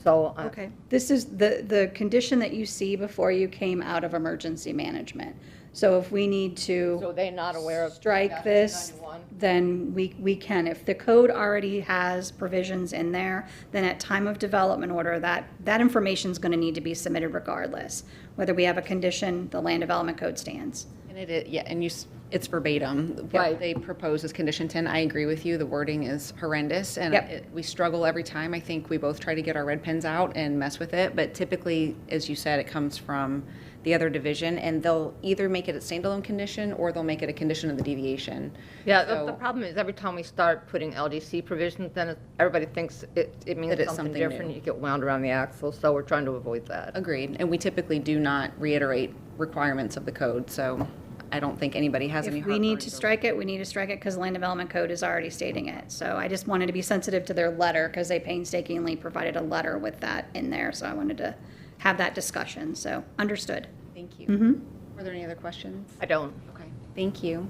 So, Okay, this is, the condition that you see before you came out of emergency management. So if we need so to they're not aware of. strike this, 91? then we can. If the code already has provisions in there, then at time of development order, that information is going to need to be submitted regardless. Whether we have a condition, the land development code stands. And it is, yeah, and it's verbatim. What Right. they propose is condition 10. I agree with you. The wording is horrendous, and Yep. we struggle every time. I think we both try to get our red pens out and mess with it, but typically, as you said, it comes from the other division, and they'll either make it a standalone condition or they'll make it a condition of the deviation. Yeah, So- the problem is every time we start putting LDC provisions, then everybody thinks it means That it's something something different. new. You get wound around the axle, so we're trying to avoid that. Agreed, and we typically do not reiterate requirements of the code, so I don't think anybody has any If we need heartburn to over- strike it, we need to strike it because the land development code is already stating it. So I just wanted to be sensitive to their letter because they painstakingly provided a letter with that in there. So I wanted to have that discussion. So understood. Thank you. Were there any other questions? I don't. Okay, thank you.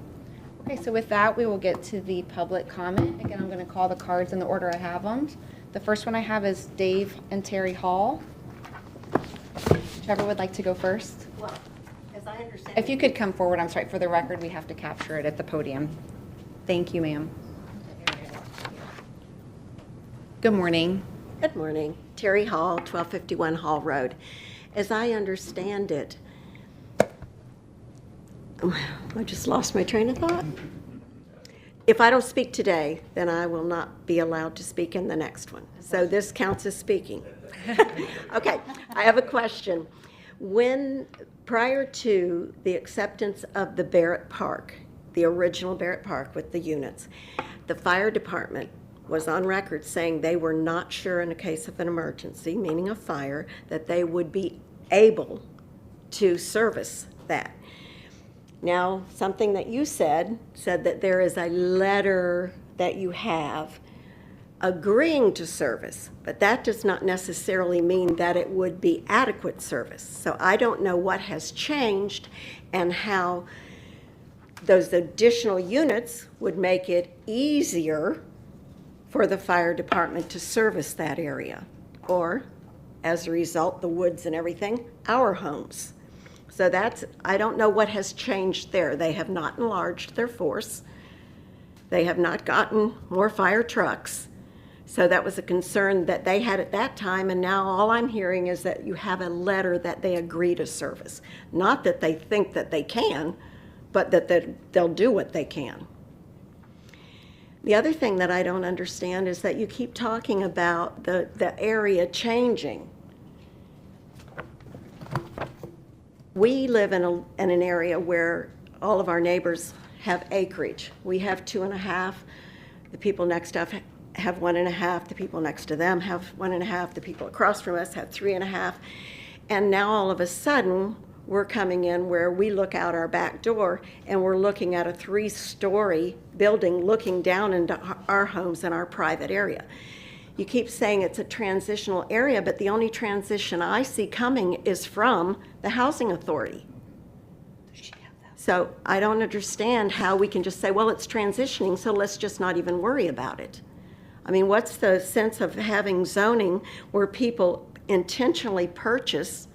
Okay, so with that, we will get to the public comment. Again, I'm going to call the cards in the order I have them. The first one I have is Dave and Terry Hall. Trevor would like to go first. Well, as I understand. If you could come forward, I'm sorry, for the record, we have to capture it at the podium. Thank you, ma'am. Good morning. Good morning. Terry Hall, 1251 Hall Road. As I understand it, I just lost my train of thought. If I don't speak today, then I will not be allowed to speak in the next one. So this counts as speaking. Okay, I have a question. Prior to the acceptance of the Barret Park, the original Barret Park with the units, the fire department was on record saying they were not sure in a case of an emergency, meaning a fire, that they would be able to service that. Now, something that you said that there is a letter that you have agreeing to service, but that does not necessarily mean that it would be adequate service. So I don't know what has changed and how those additional units would make it easier for the fire department to service that area, or as a result, the woods and everything, our homes. So I don't know what has changed there. They have not enlarged their force. They have not gotten more fire trucks. So that was a concern that they had at that time, and now all I'm hearing is that you have a letter that they agree to service. Not that they think that they can, but that they'll do what they can. The other thing that I don't understand is that you keep talking about the area changing. We live in an area where all of our neighbors have acreage. We have 2.5. The people next to us have 1.5. The people next to them have 1.5. The people across from us have 3.5. And now all of a sudden, we're coming in where we look out our back door and we're looking at a 3-story building looking down into our homes in our private area. You keep saying it's a transitional area, but the only transition I see coming is from the housing authority. So I don't understand how we can just say, well, it's transitioning, so let's just not even worry about it. I mean, what's the sense of having zoning where people intentionally purchase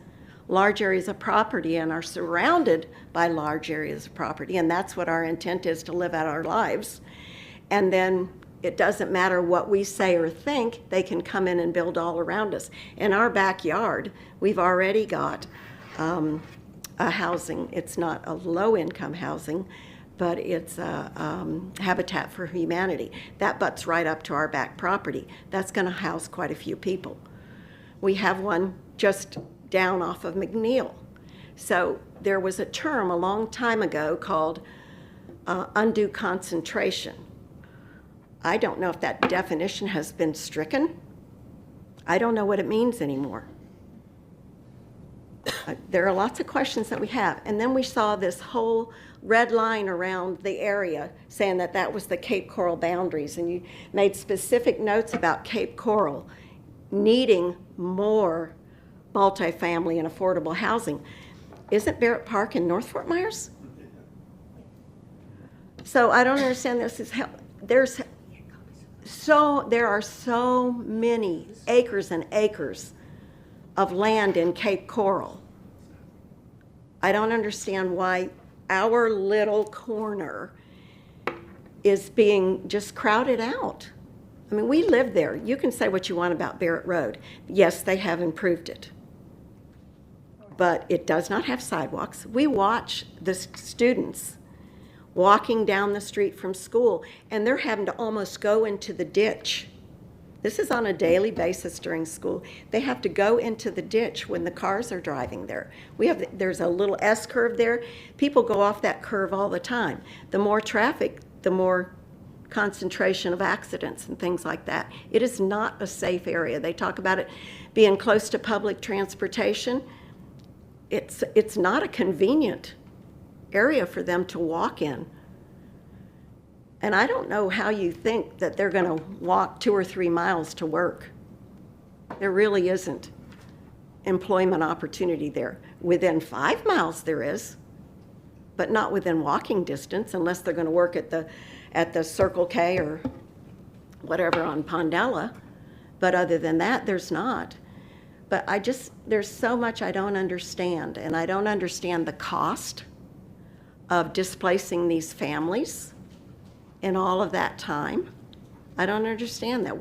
large areas of property and are surrounded by large areas of property, and that's what our intent is, to live out our lives, and then it doesn't matter what we say or think, they can come in and build all around us. In our backyard, we've already got a housing. It's not a low-income housing, but it's a Habitat for Humanity. That butts right up to our back property. That's going to house quite a few people. We have one just down off of McNeil. So there was a term a long time ago called undue concentration. I don't know if that definition has been stricken. I don't know what it means anymore. There are lots of questions that we have. And then we saw this whole red line around the area saying that that was the Cape Coral boundaries. And you made specific notes about Cape Coral needing more multifamily and affordable housing. Isn't Barret Park in North Fort Myers? So I don't understand this. there are so many acres and acres of land in Cape Coral. I don't understand why our little corner is being just crowded out. I mean, we live there. You can say what you want about Barret Road. Yes, they have improved it, but it does not have sidewalks. We watch the students walking down the street from school, and they're having to almost go into the ditch. This is on a daily basis during school. They have to go into the ditch when the cars are driving there. There's a little S curve there. People go off that curve all the time. The more traffic, the more concentration of accidents and things like that. It is not a safe area. They talk about it being close to public transportation. It's not a convenient area for them to walk in. And I don't know how you think that they're going to walk 2 or 3 miles to work. There really isn't employment opportunity there. Within 5 miles there is, but not within walking distance unless they're going to work at the Circle K or whatever on Pondella. But other than that, there's not. But there's so much I don't understand, and I don't understand the cost of displacing these families in all of that time. I don't understand that.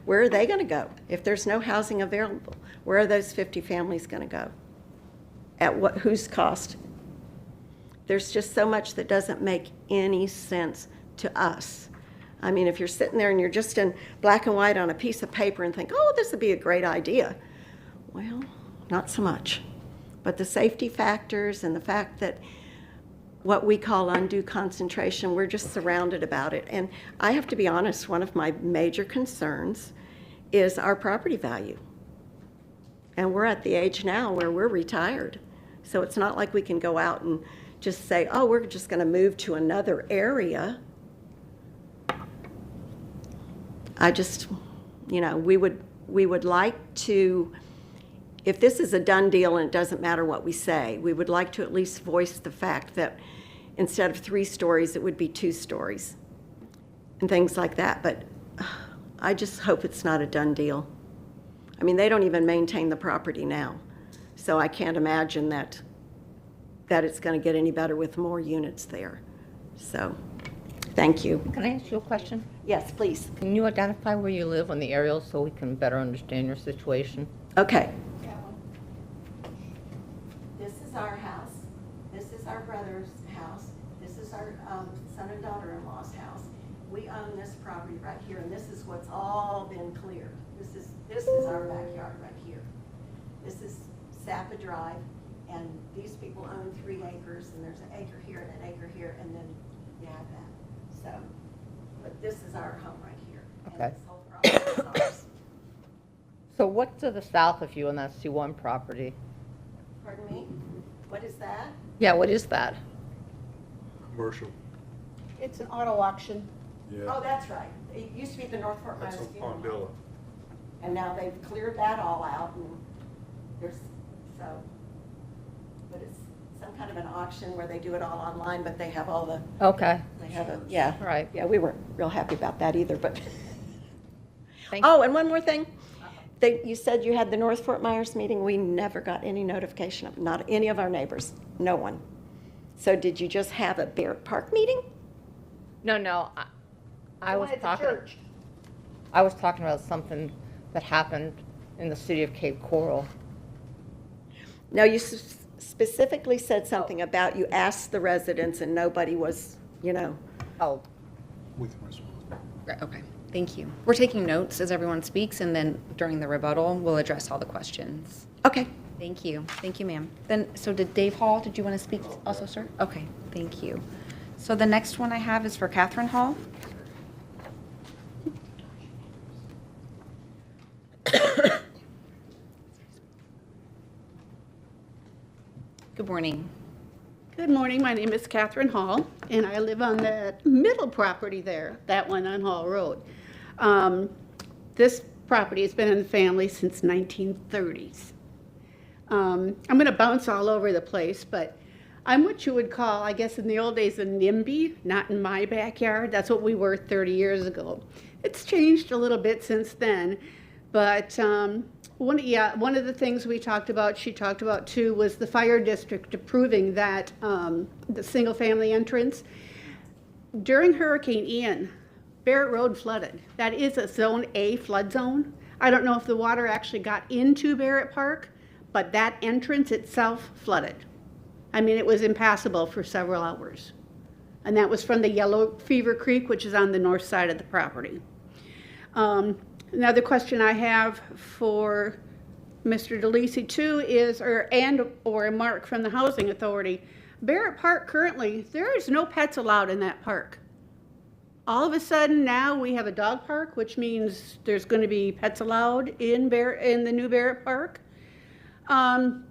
Where are they going to go? If there's no housing available, where are those 50 families going to go? Whose cost? There's just so much that doesn't make any sense to us. I mean, if you're sitting there and you're just in black and white on a piece of paper and think, oh, this would be a great idea. Well, not so much. But the safety factors and the fact that what we call undue concentration, we're just surrounded about it. And I have to be honest, one of my major concerns is our property value. And we're at the age now where we're retired. So it's not like we can go out and just say, oh, we're just going to move to another area. We would like to, if this is a done deal and it doesn't matter what we say, we would like to at least voice the fact that instead of 3 stories, it would be 2 stories and things like that. But I just hope it's not a done deal. I mean, they don't even maintain the property now. So I can't imagine that it's going to get any better with more units there. So, thank you. Can I ask you a question? Yes, please. Can you identify where you live on the aerial so we can better understand your situation? Okay. This is our house. This is our brother's house. This is our son and daughter-in-law's house. We own this property right here, and this is what's all been cleared. This is our backyard right here. This is Sapa Drive, and these people own 3 acres, and there's an acre here and an acre here, and then you have that. So, but this is our home right here. And Okay. this whole property is ours. So what's to the south of you on that C1 property? Pardon me? What is that? Yeah, what is that? Commercial. It's an auto auction. Oh, that's right. It used to be the North Fort Myers That's on Funeral Home. Pondella. And now they've cleared that all out, and but it's some kind of an auction where they do it all online, but they have all the, Okay, yeah. all right. Yeah, we weren't real happy about that either, but. Thank Oh, and one more thing. You said you had the North Fort Myers meeting. We never got any notification of, not any of our neighbors, no one. So did you just have a Barret Park meeting? No, I was One at the talking. church. I was talking about something that happened in the city of Cape Coral. No, you specifically said something about you asked the residents and nobody was, Oh, We can respond. Right, okay, thank you. We're taking notes as everyone speaks, and then during the rebuttal, we'll address all the questions. Okay. Thank you, ma'am. Then, so did Dave Hall, did you want to speak also, sir? Okay, thank you. So the next one I have is for Catherine Hall. Good morning. Good morning, my name is Catherine Hall, and I live on that middle property there, that one on Hall Road. This property has been in the family since 1930s. I'm going to bounce all over the place, but I'm what you would call, I guess in the old days, a NIMBY, not in my backyard. That's what we were 30 years ago. It's changed a little bit since then, but one of the things we talked about, she talked about too, was the fire district approving that the single-family entrance. During Hurricane Ian, Barret Road flooded. That is a Zone A flood zone. I don't know if the water actually got into Barret Park, but that entrance itself flooded. I mean, it was impassable for several hours. And that was from the Yellow Fever Creek, which is on the north side of the property. Another question I have for Mr. DeLisi too is, or Mark from the Housing Authority. Barret Park currently, there is no pets allowed in that park. All of a sudden now we have a dog park, which means there's going to be pets allowed in the new Barret Park. On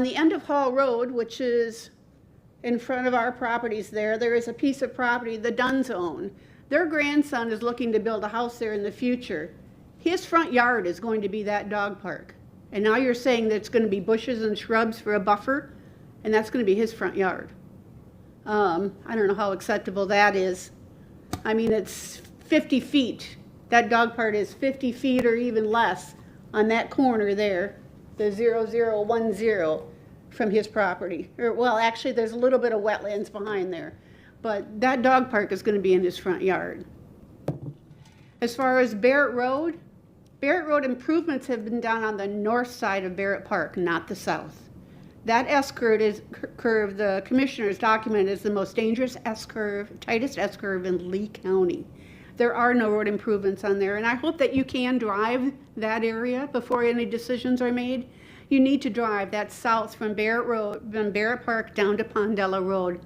the end of Hall Road, which is in front of our properties there is a piece of property the Dunns own. Their grandson is looking to build a house there in the future. His front yard is going to be that dog park. And now you're saying that it's going to be bushes and shrubs for a buffer, and that's going to be his front yard. I don't know how acceptable that is. I mean, it's 50 feet. That dog park is 50 feet or even less on that corner there, the 0010 from his property. Well, actually, there's a little bit of wetlands behind there, but that dog park is going to be in his front yard. As far as Barret Road improvements have been done on the north side of Barret Park, not the south. That S-curve, the commissioner's document, is the most dangerous S-curve, tightest S-curve in Lee County. There are no road improvements on there, and I hope that you can drive that area before any decisions are made. You need to drive that south from Barret Park down to Pondella Road.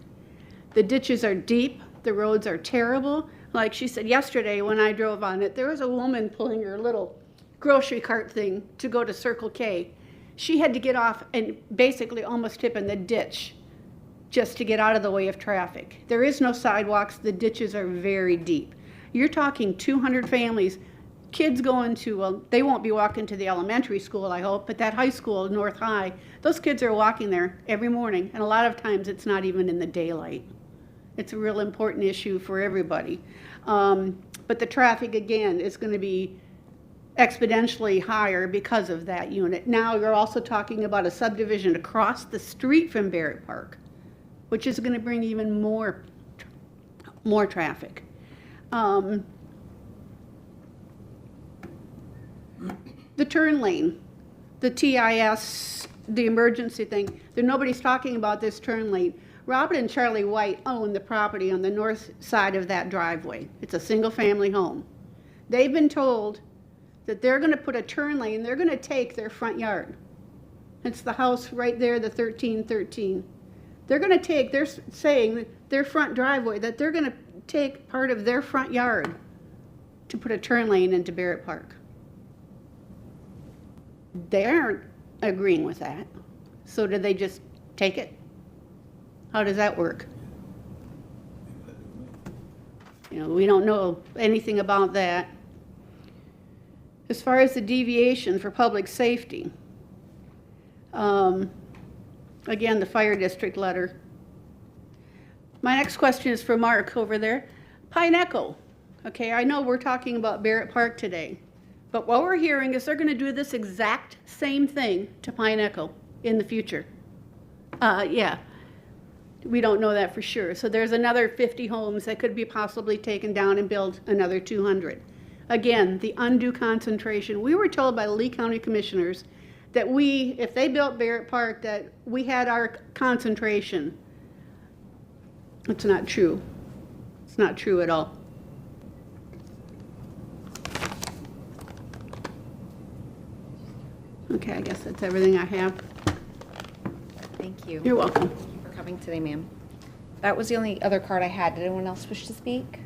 The ditches are deep, the roads are terrible. Like she said yesterday when I drove on it, there was a woman pulling her little grocery cart thing to go to Circle K. She had to get off and basically almost tip in the ditch just to get out of the way of traffic. There is no sidewalks, the ditches are very deep. You're talking 200 families, kids going to, well, they won't be walking to the elementary school, I hope, but that high school, North High, those kids are walking there every morning, and a lot of times it's not even in the daylight. It's a real important issue for everybody. But the traffic, again, is going to be exponentially higher because of that unit. Now you're also talking about a subdivision across the street from Barret Park, which is going to bring even more traffic. The turn lane, the TIS, the emergency thing, nobody's talking about this turn lane. Robert and Charlie White own the property on the north side of that driveway. It's a single-family home. They've been told that they're going to put a turn lane, they're going to take their front yard. It's the house right there, the 1313. They're going to take, they're saying their front driveway, that they're going to take part of their front yard to put a turn lane into Barret Park. They aren't agreeing with that. So do they just take it? How does that work? You know, we don't know anything about that. As far as the deviation for public safety, again, the fire district letter. My next question is for Mark over there. Pine Echo. Okay, I know we're talking about Barret Park today, but what we're hearing is they're going to do this exact same thing to Pine Echo in the future. Yeah. We don't know that for sure. So there's another 50 homes that could be possibly taken down and build another 200. Again, the undue concentration. We were told by the Lee County Commissioners that if they built Barret Park, that we had our concentration. It's not true. It's not true at all. Okay, I guess that's everything I have. Thank you. You're welcome. For coming today, ma'am. That was the only other card I had. Did anyone else wish to speak?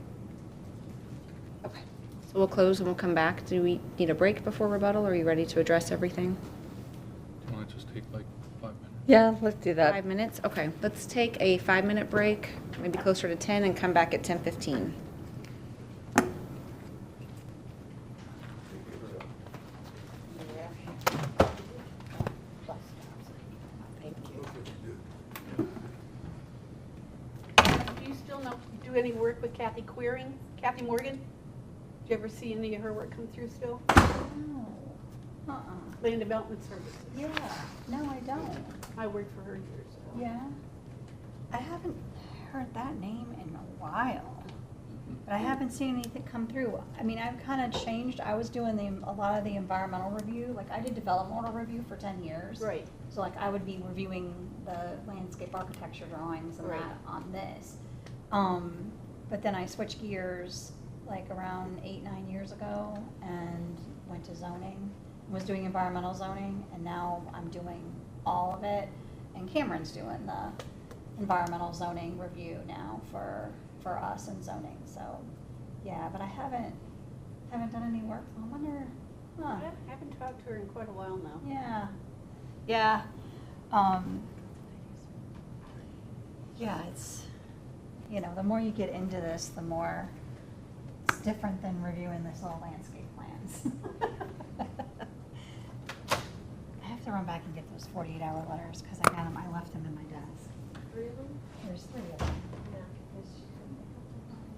Okay. So we'll close and we'll come back. Do we need a break before rebuttal, or are you ready to address everything? Do you want to just take like 5 minutes? Yeah, let's do that. 5 minutes? Okay. Let's take a 5-minute break, maybe closer to 10, and come back at 10:15. any work with Kathy Morgan? Did you ever see any of her work come through still? No. Land Development Services. Yeah, no, I don't. I worked for her years ago. Yeah. I haven't heard that name in a while, but I haven't seen anything come through. I mean, I've kind of changed. I was doing a lot of the environmental review. Like, I did developmental review for 10 years. Right. So, like, I would be reviewing the landscape architecture drawings and Right. that on this. But then I switched gears, like, around 8-9 years ago and went to zoning. Was doing environmental zoning, and now I'm doing all of it. And Cameron's doing the environmental zoning review now for us in zoning. So, yeah, but I haven't done any work. I wonder, I haven't talked to her in quite a while now. yeah, yeah, yeah. It's, you know, the more you get into this, the more it's different than reviewing this little landscape plans. I have to run back and get those 48-hour letters because I left them in my desk. Really? There's 3 of them.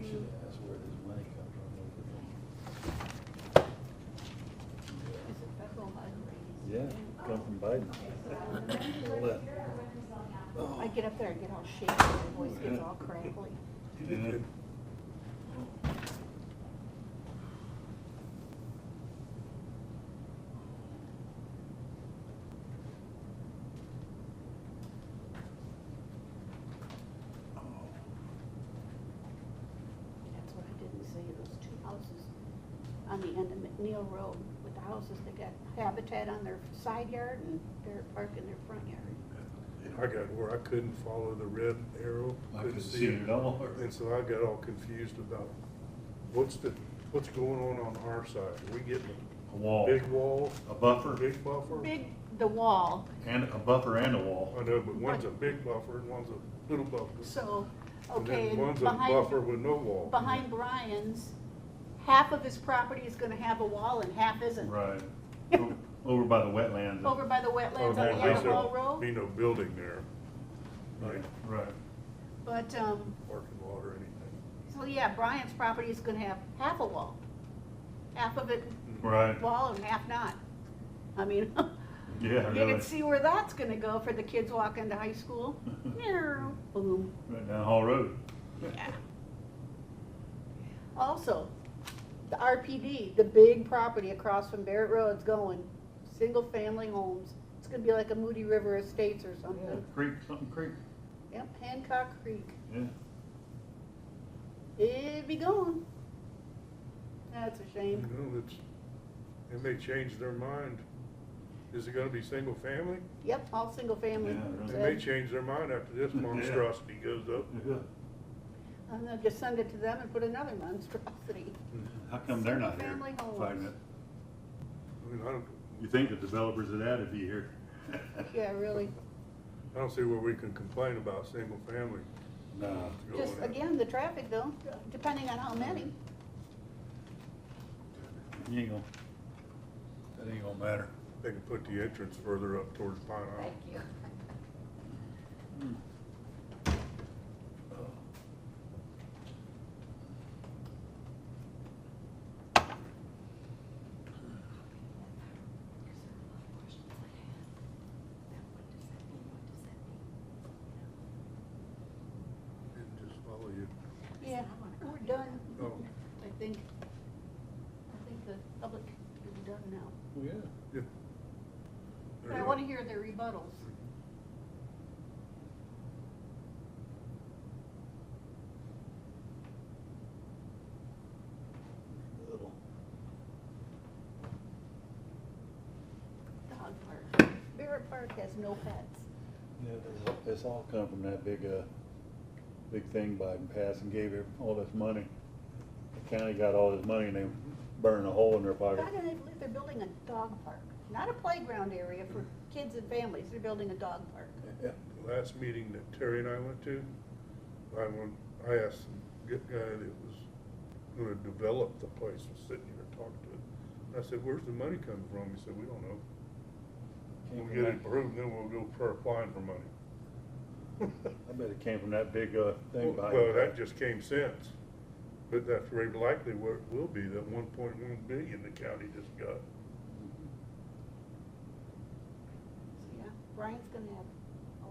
That's where this money comes Is it federal money? from. Yeah, come from Biden. All that. I get up there and get all shaky, my voice gets all crackly. Yeah. That's what I didn't see, those 2 houses on the end of McNeil Road with the houses that got Habitat on their side yard and Barret Park in their front yard. I got where I couldn't follow the red arrow. I couldn't see it at all. And so I got all confused about what's going on our side? Are we getting A a wall, big wall? a buffer, Big buffer? The wall, and a buffer and a wall. I know, but one's a big buffer and one's a little buffer. so, And okay, then and one's a buffer behind, with no wall. behind Brian's, half of his property is gonna have a wall and half isn't. Right. Over by the wetlands. Over by the Oh, wetlands on the there end of Hall ain't Road, be no building there, Right, right. but, parking lot or anything. so yeah, Brian's property is gonna have half a wall. Half of it Right, wall and half not. I mean, yeah, you really. can see where that's gonna go for the kids walking to high school. Boom. Right down Hall Road. Yeah. Also, the RPD, the big property across from Barret Road's going, single-family homes. It's gonna be like a Moody River Estates or Yeah, something. Creek, something creek, Yep, Hancock Creek. yeah. It'd be gone. That's a shame. You know, they may change their mind. Is it gonna be single family? Yep, all single-family. Yeah, really. They may change their mind after this monstrosity goes up. Yeah. And they'll just send it to them and put another monstrosity. How come they're not here Family homes. fighting it? I mean, I You think the developers would add it be here? Yeah, really. don't see where we can complain about single family. No. Just, again, the traffic though, depending on how many. You ain't gonna, that ain't gonna matter. They can put the entrance further up towards Pine Island. you. And just follow you. Yeah, we're done. Oh, I think the public is done now. Yeah. yeah. But I want to hear their rebuttals. Dog park. Barret Park has no pets. Yeah, it's all come from that big thing Biden passed and gave it all this money. The county got all this money and they burned a hole in their pocket. God, and they're building a dog park, not a playground area for kids and families. They're building a dog park. The last meeting that Terry and I went to, I asked the guy that was gonna develop the place, was sitting here talking to him. I said, where's the money coming from? He said, we don't know. We'll get it approved, then we'll go for applying for money. I bet it came from that big, thing behind. Well, that just came since, but that's very likely where it will be, that 1.1 billion the county just got. Yeah, Brian's gonna have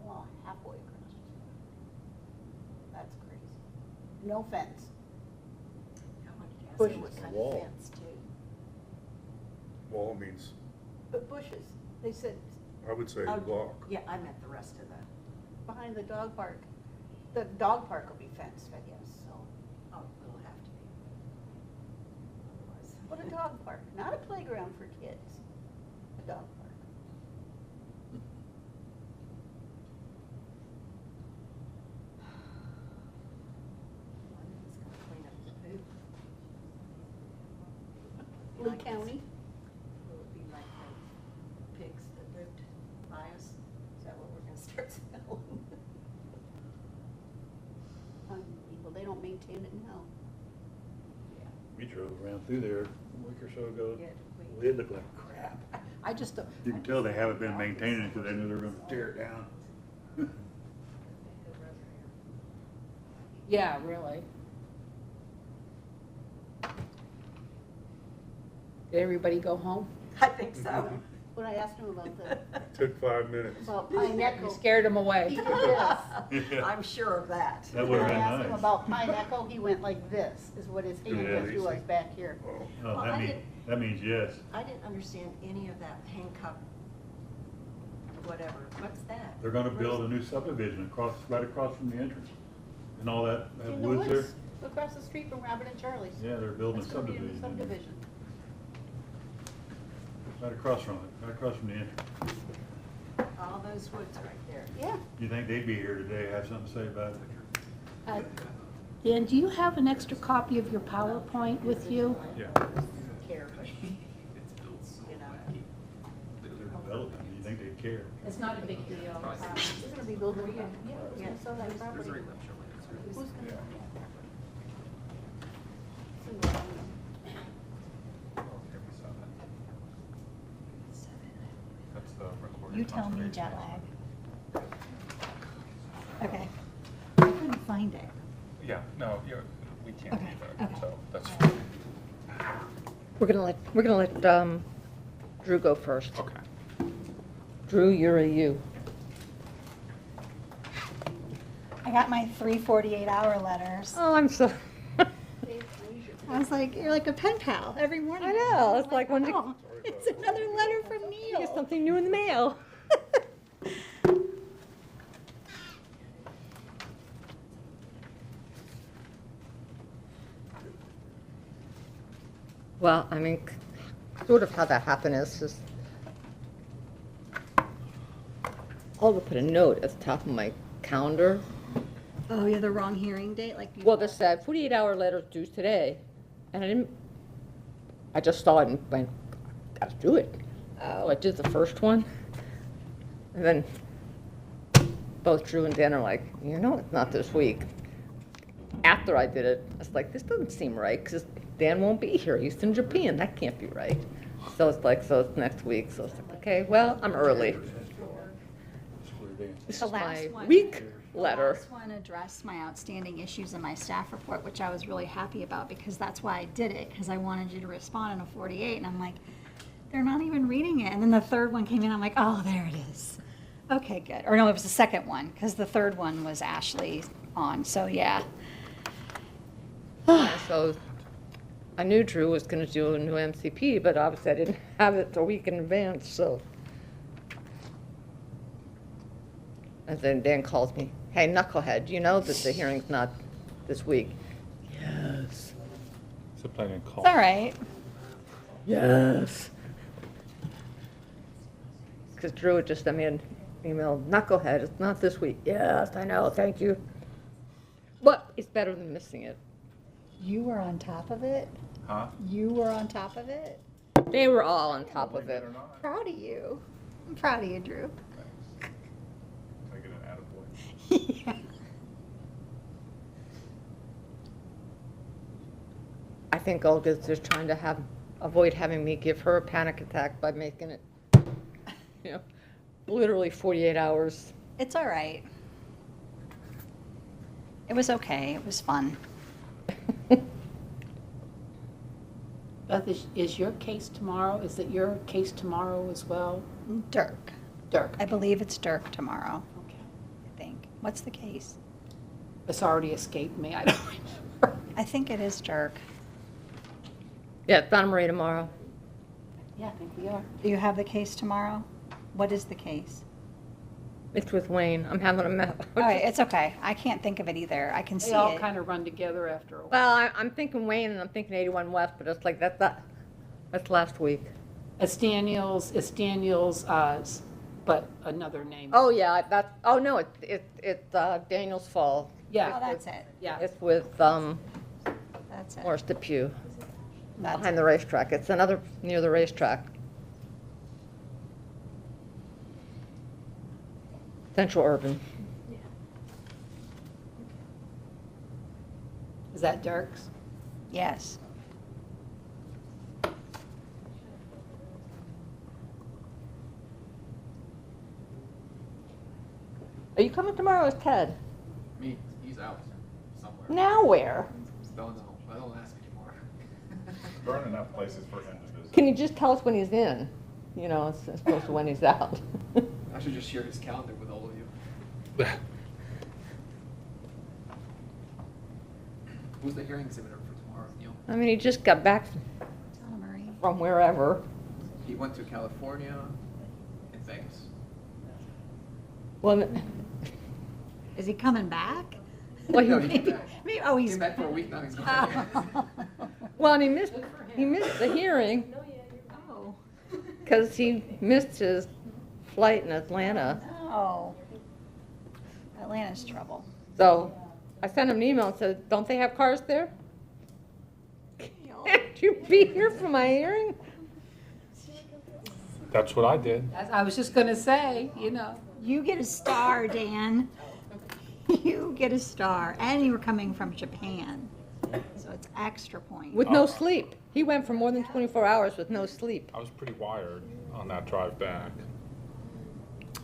a lawn halfway across. That's crazy. No fence. Bushes. What kind of wall? fence too. Wall means, But bushes, they said I would say Oh, block. Yeah, I meant the rest of that. behind the dog park. The dog park will be fenced, I guess, so. Oh, it'll have to be. Otherwise. What a dog park, not a playground for kids, a dog park. Who's gonna clean up the poop? Lee County, Will it be like the pigs that lived by us? Is that what we're gonna start smelling? people, they don't maintain it now. We drove around through there a week or so ago. Yeah, It looked like crap. I just don't. You can tell they haven't been maintaining it because they knew they were gonna tear it down. Yeah, really. Did everybody go home? I think so. When I asked him about Took 5 minutes. about Pine Echo. You scared them He away. did this. Yeah. I'm sure of that. That When would've I been asked him nice. about Pine Echo, he went like this, is what his hand Yeah, went through us back here. Oh, Oh, Well, I that means yes. I didn't understand any of that Hancock, whatever. What's that? They're gonna build a new subdivision right across from the entrance. And all that In the woods there. woods, across the street from Robert and Charlie's. Yeah, they're building a That's gonna be a new subdivision. subdivision. Right across from it, right across from the entrance. All those woods right there. Yeah. You think they'd be here today, have something to say about it? Dan, do you have an extra copy of your PowerPoint with you? Yeah. Care, but, you know. They're developing, you think they'd care? It's not a big deal. It's gonna be building again. Yeah, Yeah. so that property. Who's gonna? That's the recorded You tell me, conservation. jet lag. Okay. I couldn't find it. Yeah, no, we can't do Okay, that, okay. so that's fine. We're gonna let Drew go first. Okay. Drew, you're a you. I got my 3 48-hour letters. Oh, I'm so. I was like, you're like a pen pal every morning. I know, it's like when you Oh, it's another letter from get Neil. something new in the mail. Well, I mean, sort of how that happened is just, I'll put a note at the top of my calendar. Oh, yeah, the wrong hearing date, like. you- Well, this said 48-hour letter due today, and I just saw it and went, gotta do it. Oh, I did the first one, and then both Drew and Dan are like, you know, it's not this week. After I did it, I was like, this doesn't seem right, because Dan won't be here, he's in Japan, that can't be right. So it's like, so it's next week, so it's like, okay, well, I'm early. This The is last my one. week The letter. last one addressed my outstanding issues in my staff report, which I was really happy about, because that's why I did it, because I wanted you to respond in a 48, and I'm like, they're not even reading it. And then the third one came in, I'm like, oh, there it is. Okay, good. Or no, it was the second one, because the third one was Ashley on, so yeah. So I knew Drew was gonna do a new MCP, but obviously I didn't have it a week in advance, so. And then Dan calls me, hey, knucklehead, you know that the hearing's not this week? Yes. It's a plan and call. It's all right. Yes. Because Drew had just sent me an email, knucklehead, it's not this week. Yes, I know, thank you. But it's better than missing it. You were on top of it? Huh? You were on top of it? They were all on top of it. Proud of you. I'm proud of you, Drew. Can I get an attaboy? Yeah. I think Olga's just trying to avoid having me give her a panic attack by making it, literally 48 hours. It's all right. It was okay. It was fun. Beth, is your case tomorrow? Is it your case tomorrow as well? Dirk. Dirk. I believe it's Dirk tomorrow, Okay. I think. What's the case? It's already escaped me. I don't remember. I think it is Dirk. Yeah, it's Donna Marie tomorrow. Yeah, I think we are. Do you have the case tomorrow? What is the case? It's with Wayne. I'm having a mess. All right, it's okay. I can't think of it either. I can They see all it. kind of run together after a while. Well, I'm thinking Wayne and I'm thinking 81 West, but it's like that's last week. It's Daniel's, but another name. Oh, yeah, oh, no, it's Daniel's Fall. Oh, Yeah, that's it. yeah. It's with That's it. Morris Depew, That's behind it. the racetrack. It's another near the racetrack. Central Urban. Is that Dirk's? Yes. Are you coming tomorrow as Ted? Me, he's out somewhere. Now where? Don't know. I don't ask anymore. There aren't enough places for him to visit. Can you just tell us when he's in? You know, as opposed to when he's out. I should just share his calendar with all of you. Who's the hearing exhibitor for tomorrow, Neil? I mean, he just got back Donna Marie. from wherever. He went to California and Vegas. Well, Is he coming back? well, No, he, he came back. Maybe, oh, he's. Came back for a week, now he's going back. well, and he missed the hearing Oh. because he missed his flight in Atlanta. Oh. Atlanta's trouble. So I sent him an email and said, don't they have cars there? Can't you be here for my hearing? That's what I did. I was just gonna say, you know. You get a star, Dan. You get a star. And you were coming from Japan. So it's extra point. With no sleep. He went for more than 24 hours with no sleep. I was pretty wired on that drive back.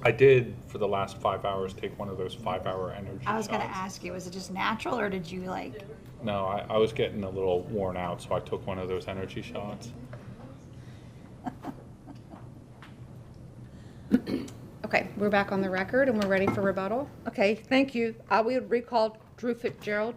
I did, for the last 5 hours, take one of those 5-hour energy I was going to shots. ask you, was it just natural or did you like? No, I was getting a little worn out, so I took one of those energy shots. Okay, we're back on the record and we're ready for rebuttal. Okay, thank you. We would recall Drew Fitzgerald.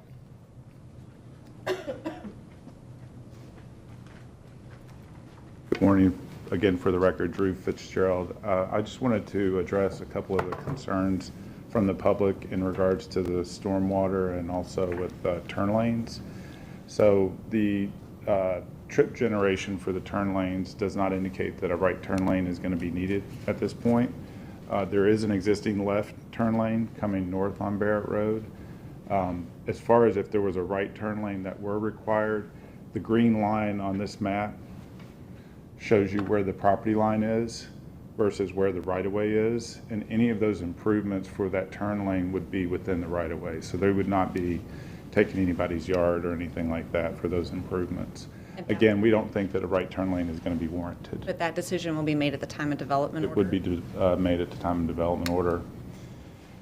Good morning. Again, for the record, Drew Fitzgerald. I just wanted to address a couple of the concerns from the public in regards to the stormwater and also with turn lanes. So the trip generation for the turn lanes does not indicate that a right turn lane is going to be needed at this point. There is an existing left turn lane coming north on Barret Road. As far as if there was a right turn lane that were required, the green line on this map shows you where the property line is versus where the right-of-way is, and any of those improvements for that turn lane would be within the right-of-way. So they would not be taking anybody's yard or anything like that for those improvements. Again, we don't think that a right turn lane is going to be warranted. But that decision will be made at the time of development It order. would be made at the time of development order.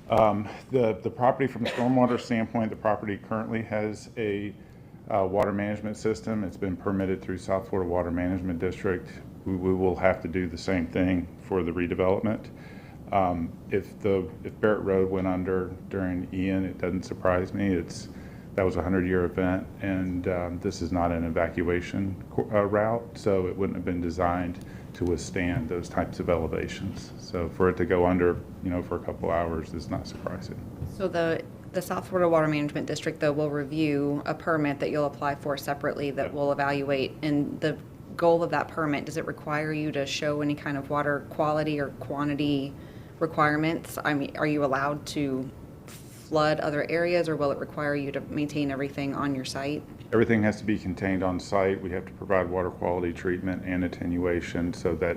The property, from a stormwater standpoint, the property currently has a water management system. It's been permitted through South Florida Water Management District. We will have to do the same thing for the redevelopment. If Barret Road went under during Ian, it doesn't surprise me. That was a 100-year event, and this is not an evacuation route, so it wouldn't have been designed to withstand those types of elevations. So for it to go under, for a couple hours is not surprising. So the South Florida Water Management District, though, will review a permit that you'll apply for separately that will evaluate. And the goal of that permit, does it require you to show any kind of water quality or quantity requirements? I mean, are you allowed to flood other areas, or will it require you to maintain everything on your site? Everything has to be contained on site. We have to provide water quality treatment and attenuation so that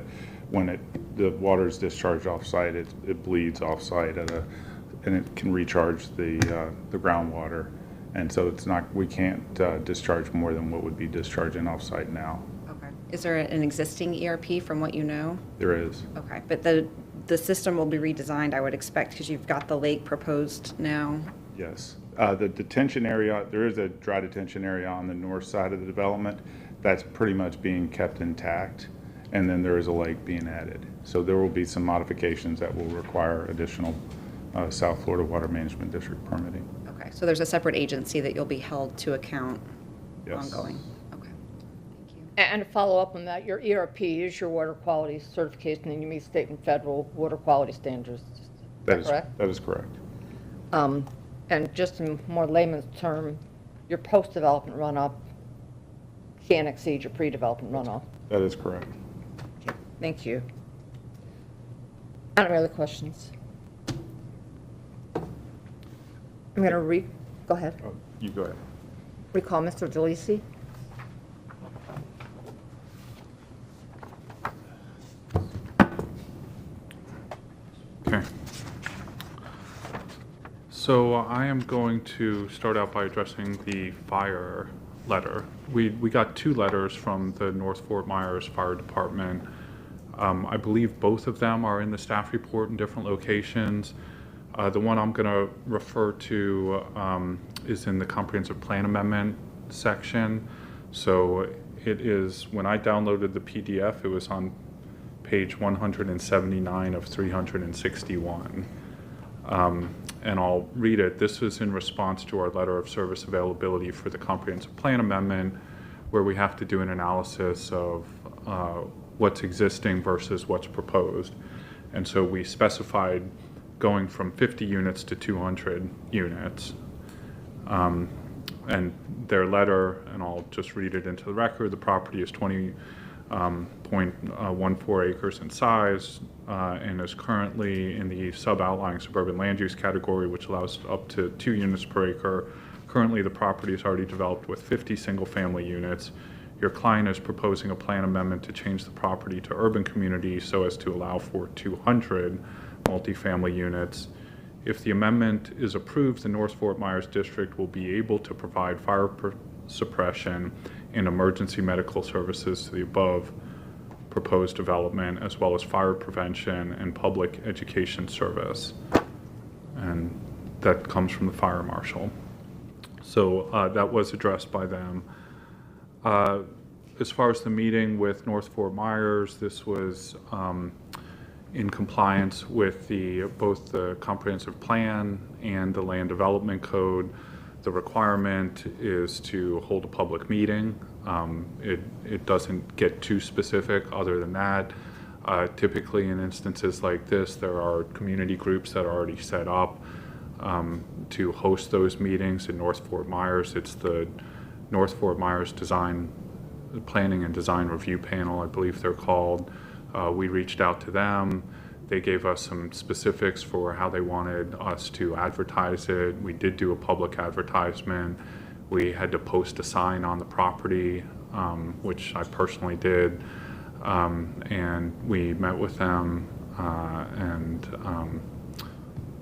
when the water is discharged off-site, it bleeds off-site and it can recharge the groundwater. And so we can't discharge more than what would be discharging off-site now. Okay. Is there an existing ERP from what you know? There is. Okay, but the system will be redesigned, I would expect, because you've got the lake proposed now. Yes. The detention area, there is a dry detention area on the north side of the development that's pretty much being kept intact. And then there is a lake being added. So there will be some modifications that will require additional South Florida Water Management District permitting. Okay, so there's a separate agency that you'll be held to account Yes. ongoing? Okay, thank you. And to follow up on that, your ERP is your water quality certification, and you meet state and federal water quality standards. Is that correct? That is correct. And just in more layman's term, your post-development runoff can't exceed your pre-development runoff. That is correct. Thank you. I don't have other questions. I'm going to go ahead. Oh, you go ahead. Recall Mr. DeLisi. Okay. So I am going to start out by addressing the fire letter. We got 2 letters from the North Fort Myers Fire Department. I believe both of them are in the staff report in different locations. The one I'm going to refer to is in the comprehensive plan amendment section. So it is, when I downloaded the PDF, it was on page 179 of 361. And I'll read it. This is in response to our letter of service availability for the comprehensive plan amendment, where we have to do an analysis of what's existing versus what's proposed. And so we specified going from 50 units to 200 units. And their letter, and I'll just read it into the record, the property is 20.14 acres in size and is currently in the sub-outlying suburban land use category, which allows up to 2 units per acre. Currently, the property is already developed with 50 single-family units. Your client is proposing a plan amendment to change the property to urban community so as to allow for 200 multifamily units. If the amendment is approved, the North Fort Myers District will be able to provide fire suppression and emergency medical services to the above proposed development, as well as fire prevention and public education service. And that comes from the fire marshal. So that was addressed by them. As far as the meeting with North Fort Myers, this was in compliance with both the comprehensive plan and the land development code. The requirement is to hold a public meeting. It doesn't get too specific other than that. Typically in instances like this, there are community groups that are already set up to host those meetings. In North Fort Myers, it's the North Fort Myers Planning and Design Review Panel, I believe they're called. We reached out to them. They gave us some specifics for how they wanted us to advertise it. We did do a public advertisement. We had to post a sign on the property, which I personally did. And we met with them and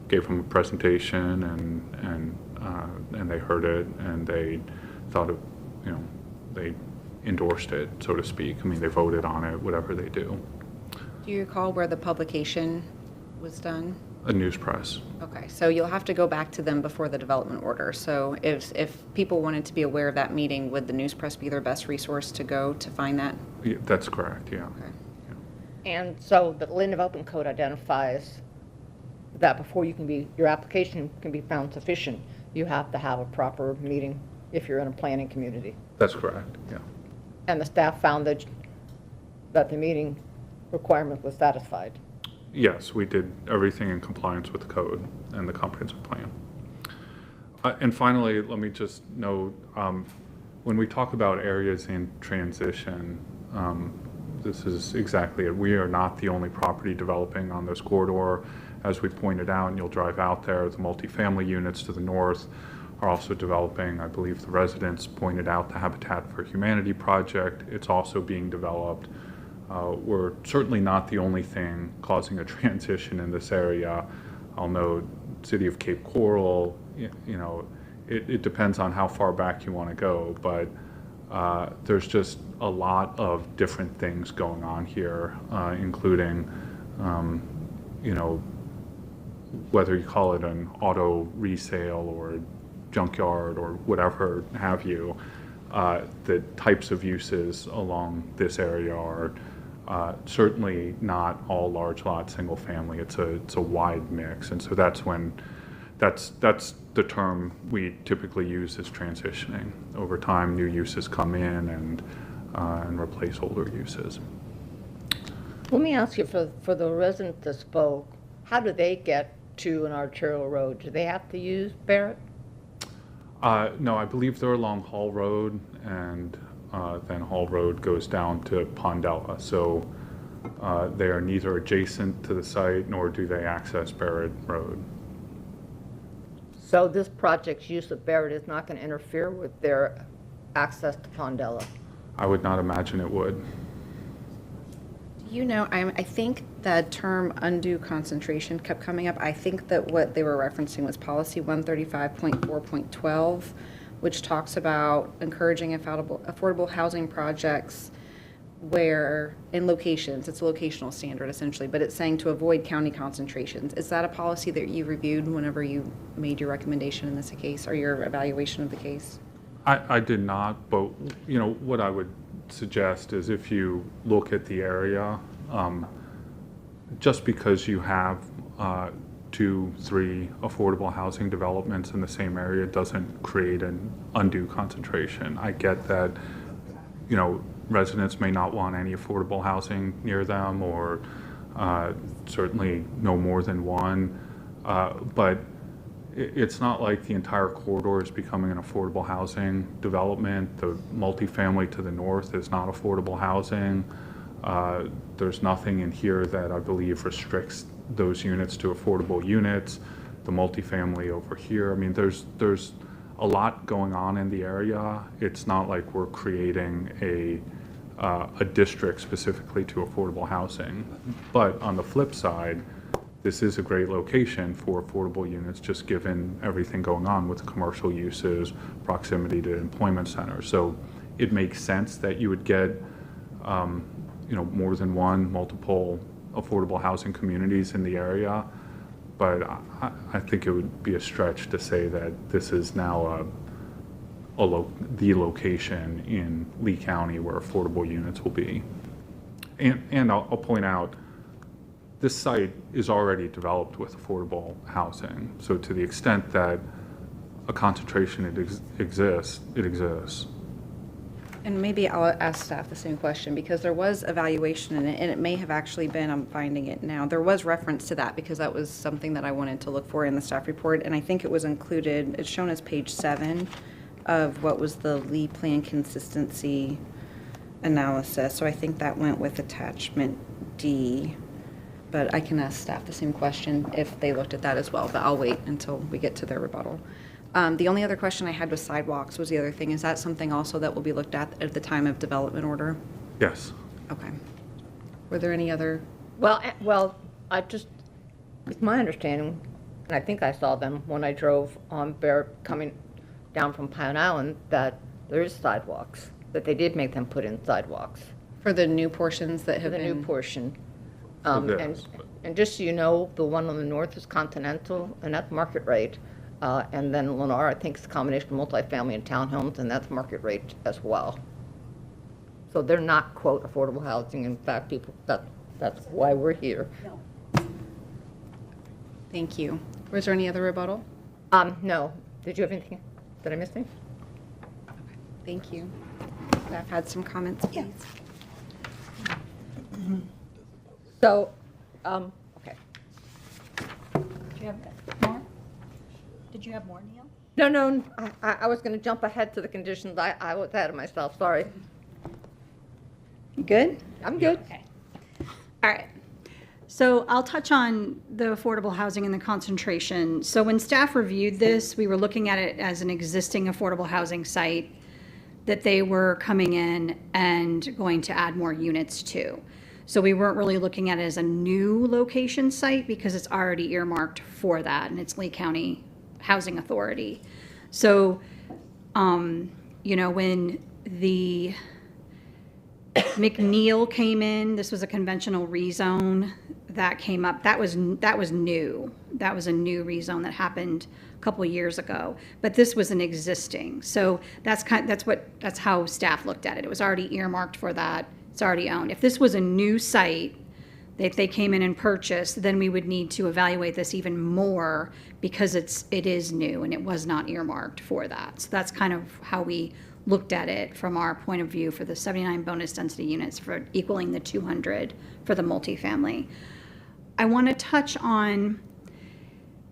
gave them a presentation, and they heard it, and they thought of, they endorsed it, so to speak. I mean, they voted on it, whatever they do. Do you recall where the publication was done? A news press. Okay, so you'll have to go back to them before the development order. So if people wanted to be aware of that meeting, would the news press be their best resource to go to find that? Yeah, that's correct, yeah. Okay. And so the land development code identifies that before your application can be found sufficient, you have to have a proper meeting if you're in a planning community. That's correct, yeah. And the staff found that the meeting requirement was satisfied. Yes, we did everything in compliance with the code and the comprehensive plan. And finally, let me just note, when we talk about areas in transition, this is exactly it. We are not the only property developing on this corridor. As we pointed out, and you'll drive out there, the multifamily units to the north are also developing. I believe the residents pointed out the Habitat for Humanity project. It's also being developed. We're certainly not the only thing causing a transition in this area. I'll note City of Cape Coral, it depends on how far back you want to go, but there's just a lot of different things going on here, including, whether you call it an auto resale or junkyard or whatever have you. The types of uses along this area are certainly not all large lot, single family. It's a wide mix, and so that's the term we typically use is transitioning. Over time, new uses come in and replace older uses. Let me ask you, for the residents that spoke, how do they get to an arterial road? Do they have to use Barret? No, I believe they're along Hall Road, and then Hall Road goes down to Pondella. So they are neither adjacent to the site nor do they access Barret Road. So this project's use of Barret is not going to interfere with their access to Pondella? I would not imagine it would. You know, I think the term undue concentration kept coming up. I think that what they were referencing was policy 135.4.12, which talks about encouraging affordable housing projects where, in locations, it's a locational standard essentially, but it's saying to avoid county concentrations. Is that a policy that you reviewed whenever you made your recommendation in this case, or your evaluation of the case? I did not, but what I would suggest is if you look at the area, just because you have 2, 3 affordable housing developments in the same area doesn't create an undue concentration. I get that, residents may not want any affordable housing near them, or certainly no more than one, but it's not like the entire corridor is becoming an affordable housing development. The multifamily to the north is not affordable housing. There's nothing in here that I believe restricts those units to affordable units. The multifamily over here, I mean, there's a lot going on in the area. It's not like we're creating a district specifically to affordable housing. But on the flip side, this is a great location for affordable units, just given everything going on with commercial uses, proximity to employment centers. So it makes sense that you would get, more than one, multiple affordable housing communities in the area. But I think it would be a stretch to say that this is now the location in Lee County where affordable units will be. And I'll point out, this site is already developed with affordable housing. So to the extent that a concentration exists, it exists. And maybe I'll ask staff the same question, because there was evaluation in it, and it may have actually been, I'm finding it now, there was reference to that, because that was something that I wanted to look for in the staff report, and I think it was included, it's shown as page 7 of what was the Lee Plan consistency analysis. So I think that went with attachment D. But I can ask staff the same question if they looked at that as well, but I'll wait until we get to their rebuttal. The only other question I had was sidewalks was the other thing. Is that something also that will be looked at the time of development order? Yes. Okay. Were there any other? Well, it's my understanding, and I think I saw them when I drove on Barret coming down from Pine Island, that there is sidewalks, that they did make them put in sidewalks. For the new portions that have For the been? new portion. Yes, And just so you know, the one on the north is Continental, and that's market rate. And then Lennar, I think, is a combination of multifamily and townhomes, and that's market rate as well. So they're not, quote, affordable housing. In fact, that's why we're here. Thank you. Was there any other rebuttal? No. Did you have anything? Did I miss anything? Thank you. Staff had some comments, please. So, okay. Did you have more? Did you have more, Neil? No, I was going to jump ahead to the conditions. I was ahead of myself, sorry. You good? I'm good. Okay. All right. So I'll touch on the affordable housing and the concentration. So when staff reviewed this, we were looking at it as an existing affordable housing site that they were coming in and going to add more units to. So we weren't really looking at it as a new location site because it's already earmarked for that, and it's Lee County Housing Authority. So, when the McNeil came in, this was a conventional rezone that came up. That was new. That was a new rezone that happened couple of years ago, but this was an existing. So that's how staff looked at it. It was already earmarked for that. It's already owned. If this was a new site, if they came in and purchased, then we would need to evaluate this even more because it is new and it was not earmarked for that. So that's kind of how we looked at it from our point of view for the 79 bonus density units for equaling the 200 for the multifamily. I want to touch on,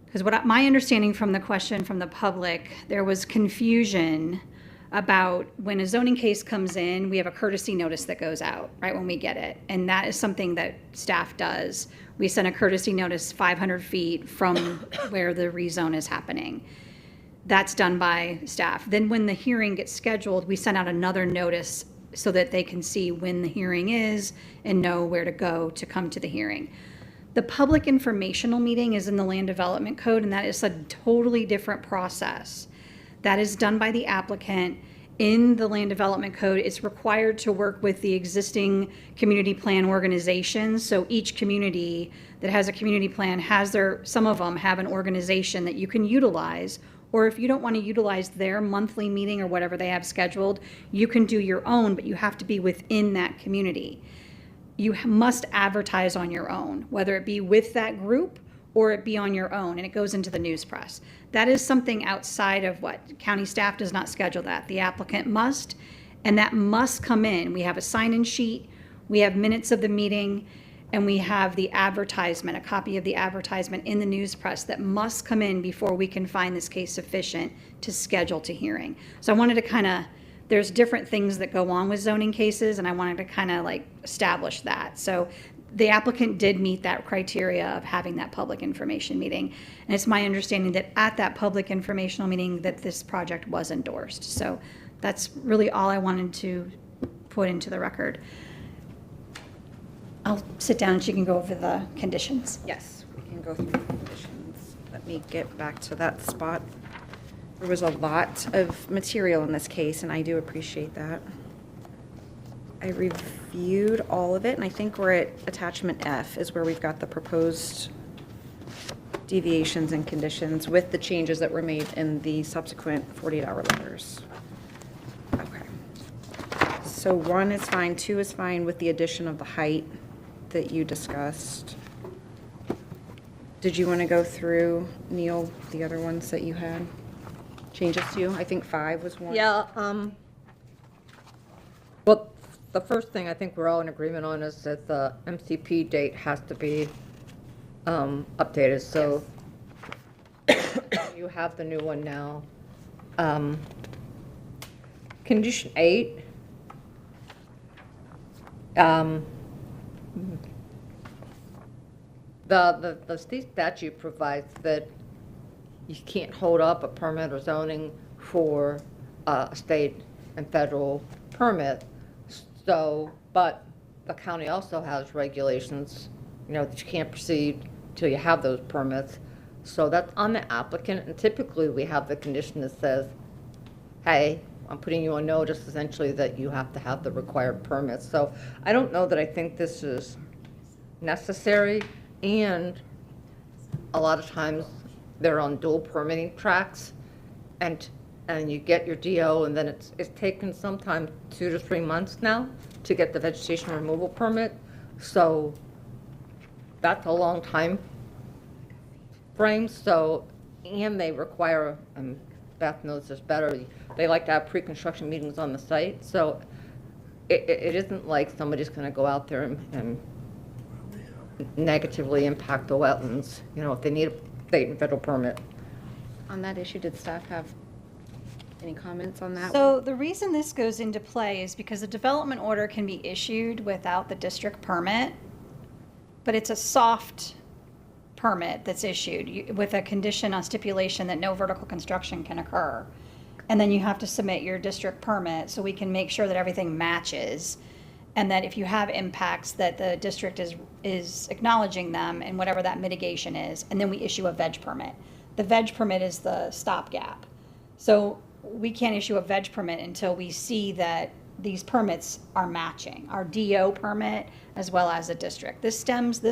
because my understanding from the question from the public, there was confusion about when a zoning case comes in, we have a courtesy notice that goes out right when we get it. And that is something that staff does. We send a courtesy notice 500 feet from where the rezone is happening. That's done by staff. Then when the hearing gets scheduled, we send out another notice so that they can see when the hearing is and know where to go to come to the hearing. The public informational meeting is in the Land Development Code, and that is a totally different process. That is done by the applicant. In the Land Development Code, it's required to work with the existing community plan organizations. So each community that has a community plan has some of them have an organization that you can utilize. Or if you don't want to utilize their monthly meeting or whatever they have scheduled, you can do your own, but you have to be within that community. You must advertise on your own, whether it be with that group or it be on your own, and it goes into the news press. That is something outside of what county staff does not schedule that. The applicant must, and that must come in. We have a sign-in sheet, we have minutes of the meeting, and we have the advertisement, a copy of the advertisement in the news press that must come in before we can find this case sufficient to schedule to hearing. So I wanted to there's different things that go on with zoning cases, and I wanted to establish that. So the applicant did meet that criteria of having that public information meeting. And it's my understanding that at that public informational meeting that this project was endorsed. So that's really all I wanted to put into the record. I'll sit down and she can go over the conditions. Yes, we can go through the conditions. Let me get back to that spot. There was a lot of material in this case, and I do appreciate that. I reviewed all of it, and I think we're at attachment F is where we've got the proposed deviations and conditions with the changes that were made in the subsequent 48-hour letters. Okay. So 1 is fine, 2 is fine with the addition of the height that you discussed. Did you want to go through, Neil, the other ones that you had changes to? I think 5 was one. Yeah, well, the first thing I think we're all in agreement on is that the MCP date has to be updated, so you have the new one now. Condition 8, the state statute provides that you can't hold up a permit or zoning for a state and federal permit. So, but the county also has regulations, that you can't proceed till you have those permits. So that's on the applicant, and typically we have the condition that says, hey, I'm putting you on notice essentially that you have to have the required permits. So I don't know that I think this is necessary, and a lot of times they're on dual permitting tracks, and you get your DO, and then it's taken sometimes 2 to 3 months now to get the vegetation removal permit. So that's a long time frame. So, and they require, Beth knows this better, they like to have pre-construction meetings on the site. So it isn't like somebody's going to go out there and negatively impact the wetlands, if they need a state and federal permit. On that issue, did staff have any comments on that? So the reason this goes into play is because a development order can be issued without the district permit, but it's a soft permit that's issued with a condition on stipulation that no vertical construction can occur. And then you have to submit your district permit so we can make sure that everything matches, and that if you have impacts that the district is acknowledging them and whatever that mitigation is, and then we issue a veg permit. The veg permit is the stopgap. So we can't issue a veg permit until we see that these permits are matching, our DO permit as well as a district. This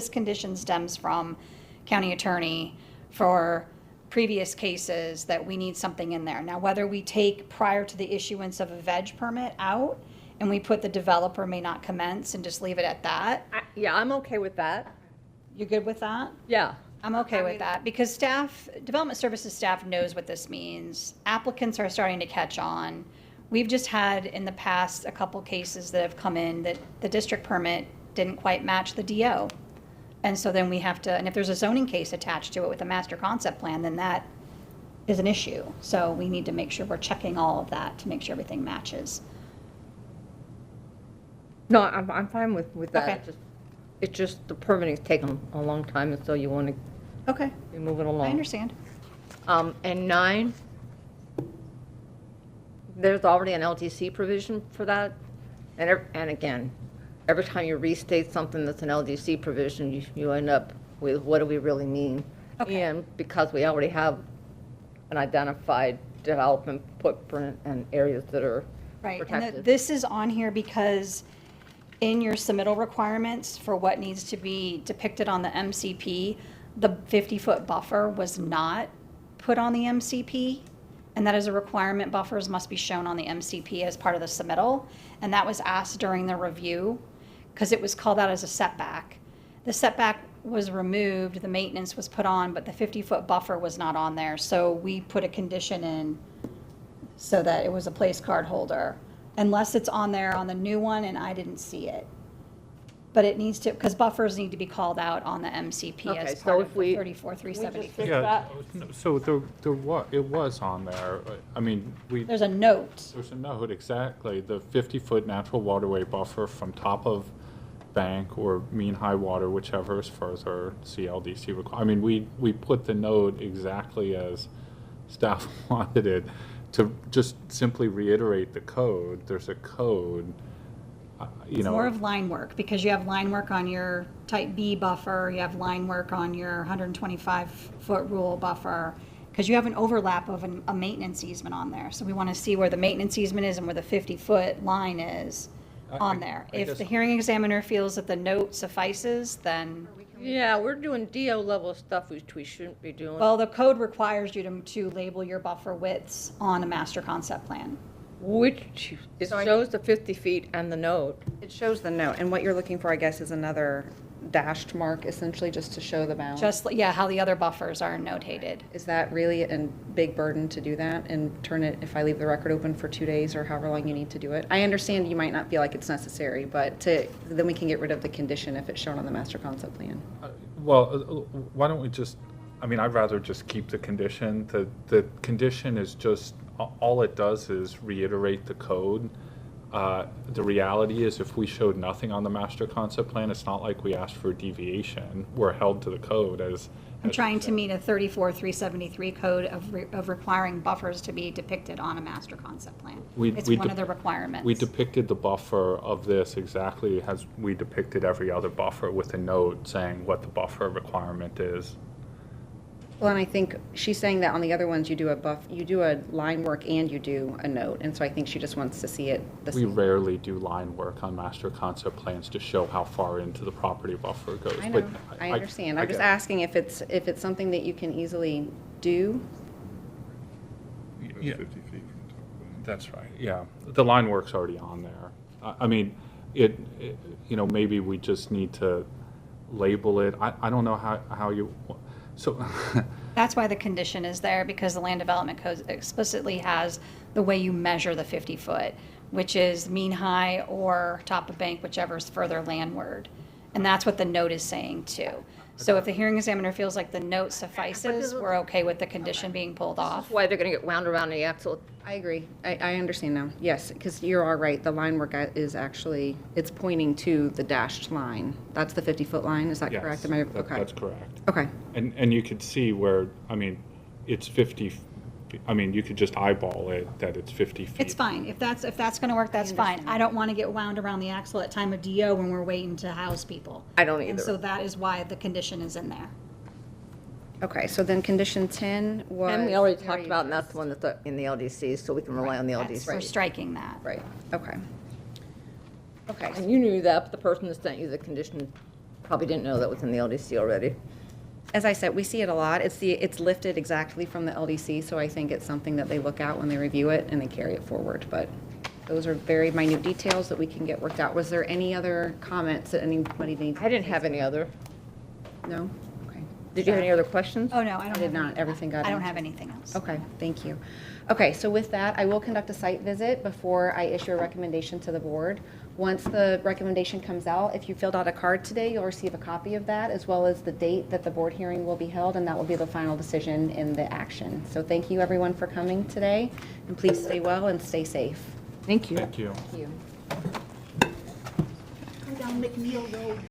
condition stems from county attorney for previous cases that we need something in there. Now, whether we take prior to the issuance of a veg permit out and we put the developer may not commence and just leave it at that, Yeah, I'm okay with that. you good with that? Yeah. I'm okay with that because staff, development services staff knows what this means. Applicants are starting to catch on. We've just had in the past a couple cases that have come in that the district permit didn't quite match the DO. And so then we have to, and if there's a zoning case attached to it with a master concept plan, then that is an issue. So we need to make sure we're checking all of that to make sure everything matches. No, I'm fine with that. Okay. It's just the permitting's taken a long time, and so you want to Okay, be moving along. I understand. And 9, there's already an LDC provision for that. And again, every time you restate something that's an LDC provision, you end up with what do we really mean? Okay. And because we already have an identified development footprint and areas that are Right, and protected. this is on here because in your submittal requirements for what needs to be depicted on the MCP, the 50-foot buffer was not put on the MCP, and that is a requirement. Buffers must be shown on the MCP as part of the submittal, and that was asked during the review because it was called out as a setback. The setback was removed, the maintenance was put on, but the 50-foot buffer was not on there, so we put a condition in so that it was a place card holder, unless it's on there on the new one and I didn't see it. But it needs to, because buffers need to be called out on the MCP Okay, as so part if of the we- 34,373. Yeah, so it was on there. I mean, There's a note. there's a note, exactly, the 50-foot natural waterway buffer from top of bank or mean high water, whichever is further, CLDC require. I mean, we put the note exactly as staff wanted it, to just simply reiterate the code. There's a code, you It's know. more of line work, because you have line work on your type B buffer, you have line work on your 125-foot rule buffer, because you have an overlap of a maintenance easement on there. So we want to see where the maintenance easement is and where the 50-foot line is on there. I If guess- the hearing examiner feels that the note suffices, then, Yeah, we're doing DO level stuff which we shouldn't be doing. well, the code requires you to label your buffer widths on a master concept plan. Which, it shows the 50 feet and the note. It shows the note, and what you're looking for, I guess, is another dashed mark, essentially, just to show the bound. Just, yeah, how the other buffers are notated. Is that really a big burden to do that and turn it, if I leave the record open for 2 days or however long you need to do it? I understand you might not feel like it's necessary, but then we can get rid of the condition if it's shown on the master concept plan. Well, why don't we just, I mean, I'd rather just keep the condition. The condition is just, all it does is reiterate the code. The reality is if we showed nothing on the master concept plan, it's not like we asked for a deviation. We're held to the code as. I'm trying to meet a 34,373 code of requiring buffers to be depicted on a master concept plan. It's one of the requirements. We depicted the buffer of this exactly as we depicted every other buffer with a note saying what the buffer requirement is. Well, and I think she's saying that on the other ones, you do a line work and you do a note, and so I think she just wants to see it the We same. rarely do line work on master concept plans to show how far into the property buffer goes. I but know, I understand. I I'm just get it. asking if it's something that you can easily do. Yeah. 50 feet from the top of the That's right, yeah. The line work's already on there. I mean, it, you know, maybe we just need to label it. I don't know how you, so, That's why the condition is there, because the land development code explicitly has the way you measure the 50-foot, which is mean high or top of bank, whichever is further landward. And that's what the note is saying too. So if the hearing examiner feels like the note suffices, we're okay with the condition being pulled off. That's why they're gonna get wound around the axle. I agree. I understand now. Yes, because you are right. The line work is actually, it's pointing to the dashed line. That's the 50-foot line, is that yes, correct? Okay. that's correct. Okay. And you could see where, I mean, it's 50, I mean, you could just eyeball it that it's 50 feet. It's fine. If that's gonna work, that's fine. I don't want to get wound around the axle at time of DO when we're waiting to house people. I don't And either. so that is why the condition is in there. Okay, so then condition 10 was. And we already talked about, and that's the one that's in the LDC, so we can rely on the That's, we're LDC. striking that. Right, okay. Okay, And you knew that, but the person that sent you the condition probably didn't know that was in the LDC already. as I said, we see it a lot. It's lifted exactly from the LDC, so I think it's something that they look at when they review it and they carry it forward. But those are very minute details that we can get worked out. Was there any other comments that anybody needs? I didn't have any other. No? Okay. Did you have any other questions? Oh, no, I don't I did have not. anything. Everything got I don't answered. have anything else. Okay, thank you. Okay, so with that, I will conduct a site visit before I issue a recommendation to the board. Once the recommendation comes out, if you filled out a card today, you'll receive a copy of that, as well as the date that the board hearing will be held, and that will be the final decision in the action. So thank you, everyone, for coming today, and please stay well and stay safe. Thank you. Thank you. Thank you. Go down McNeil Road.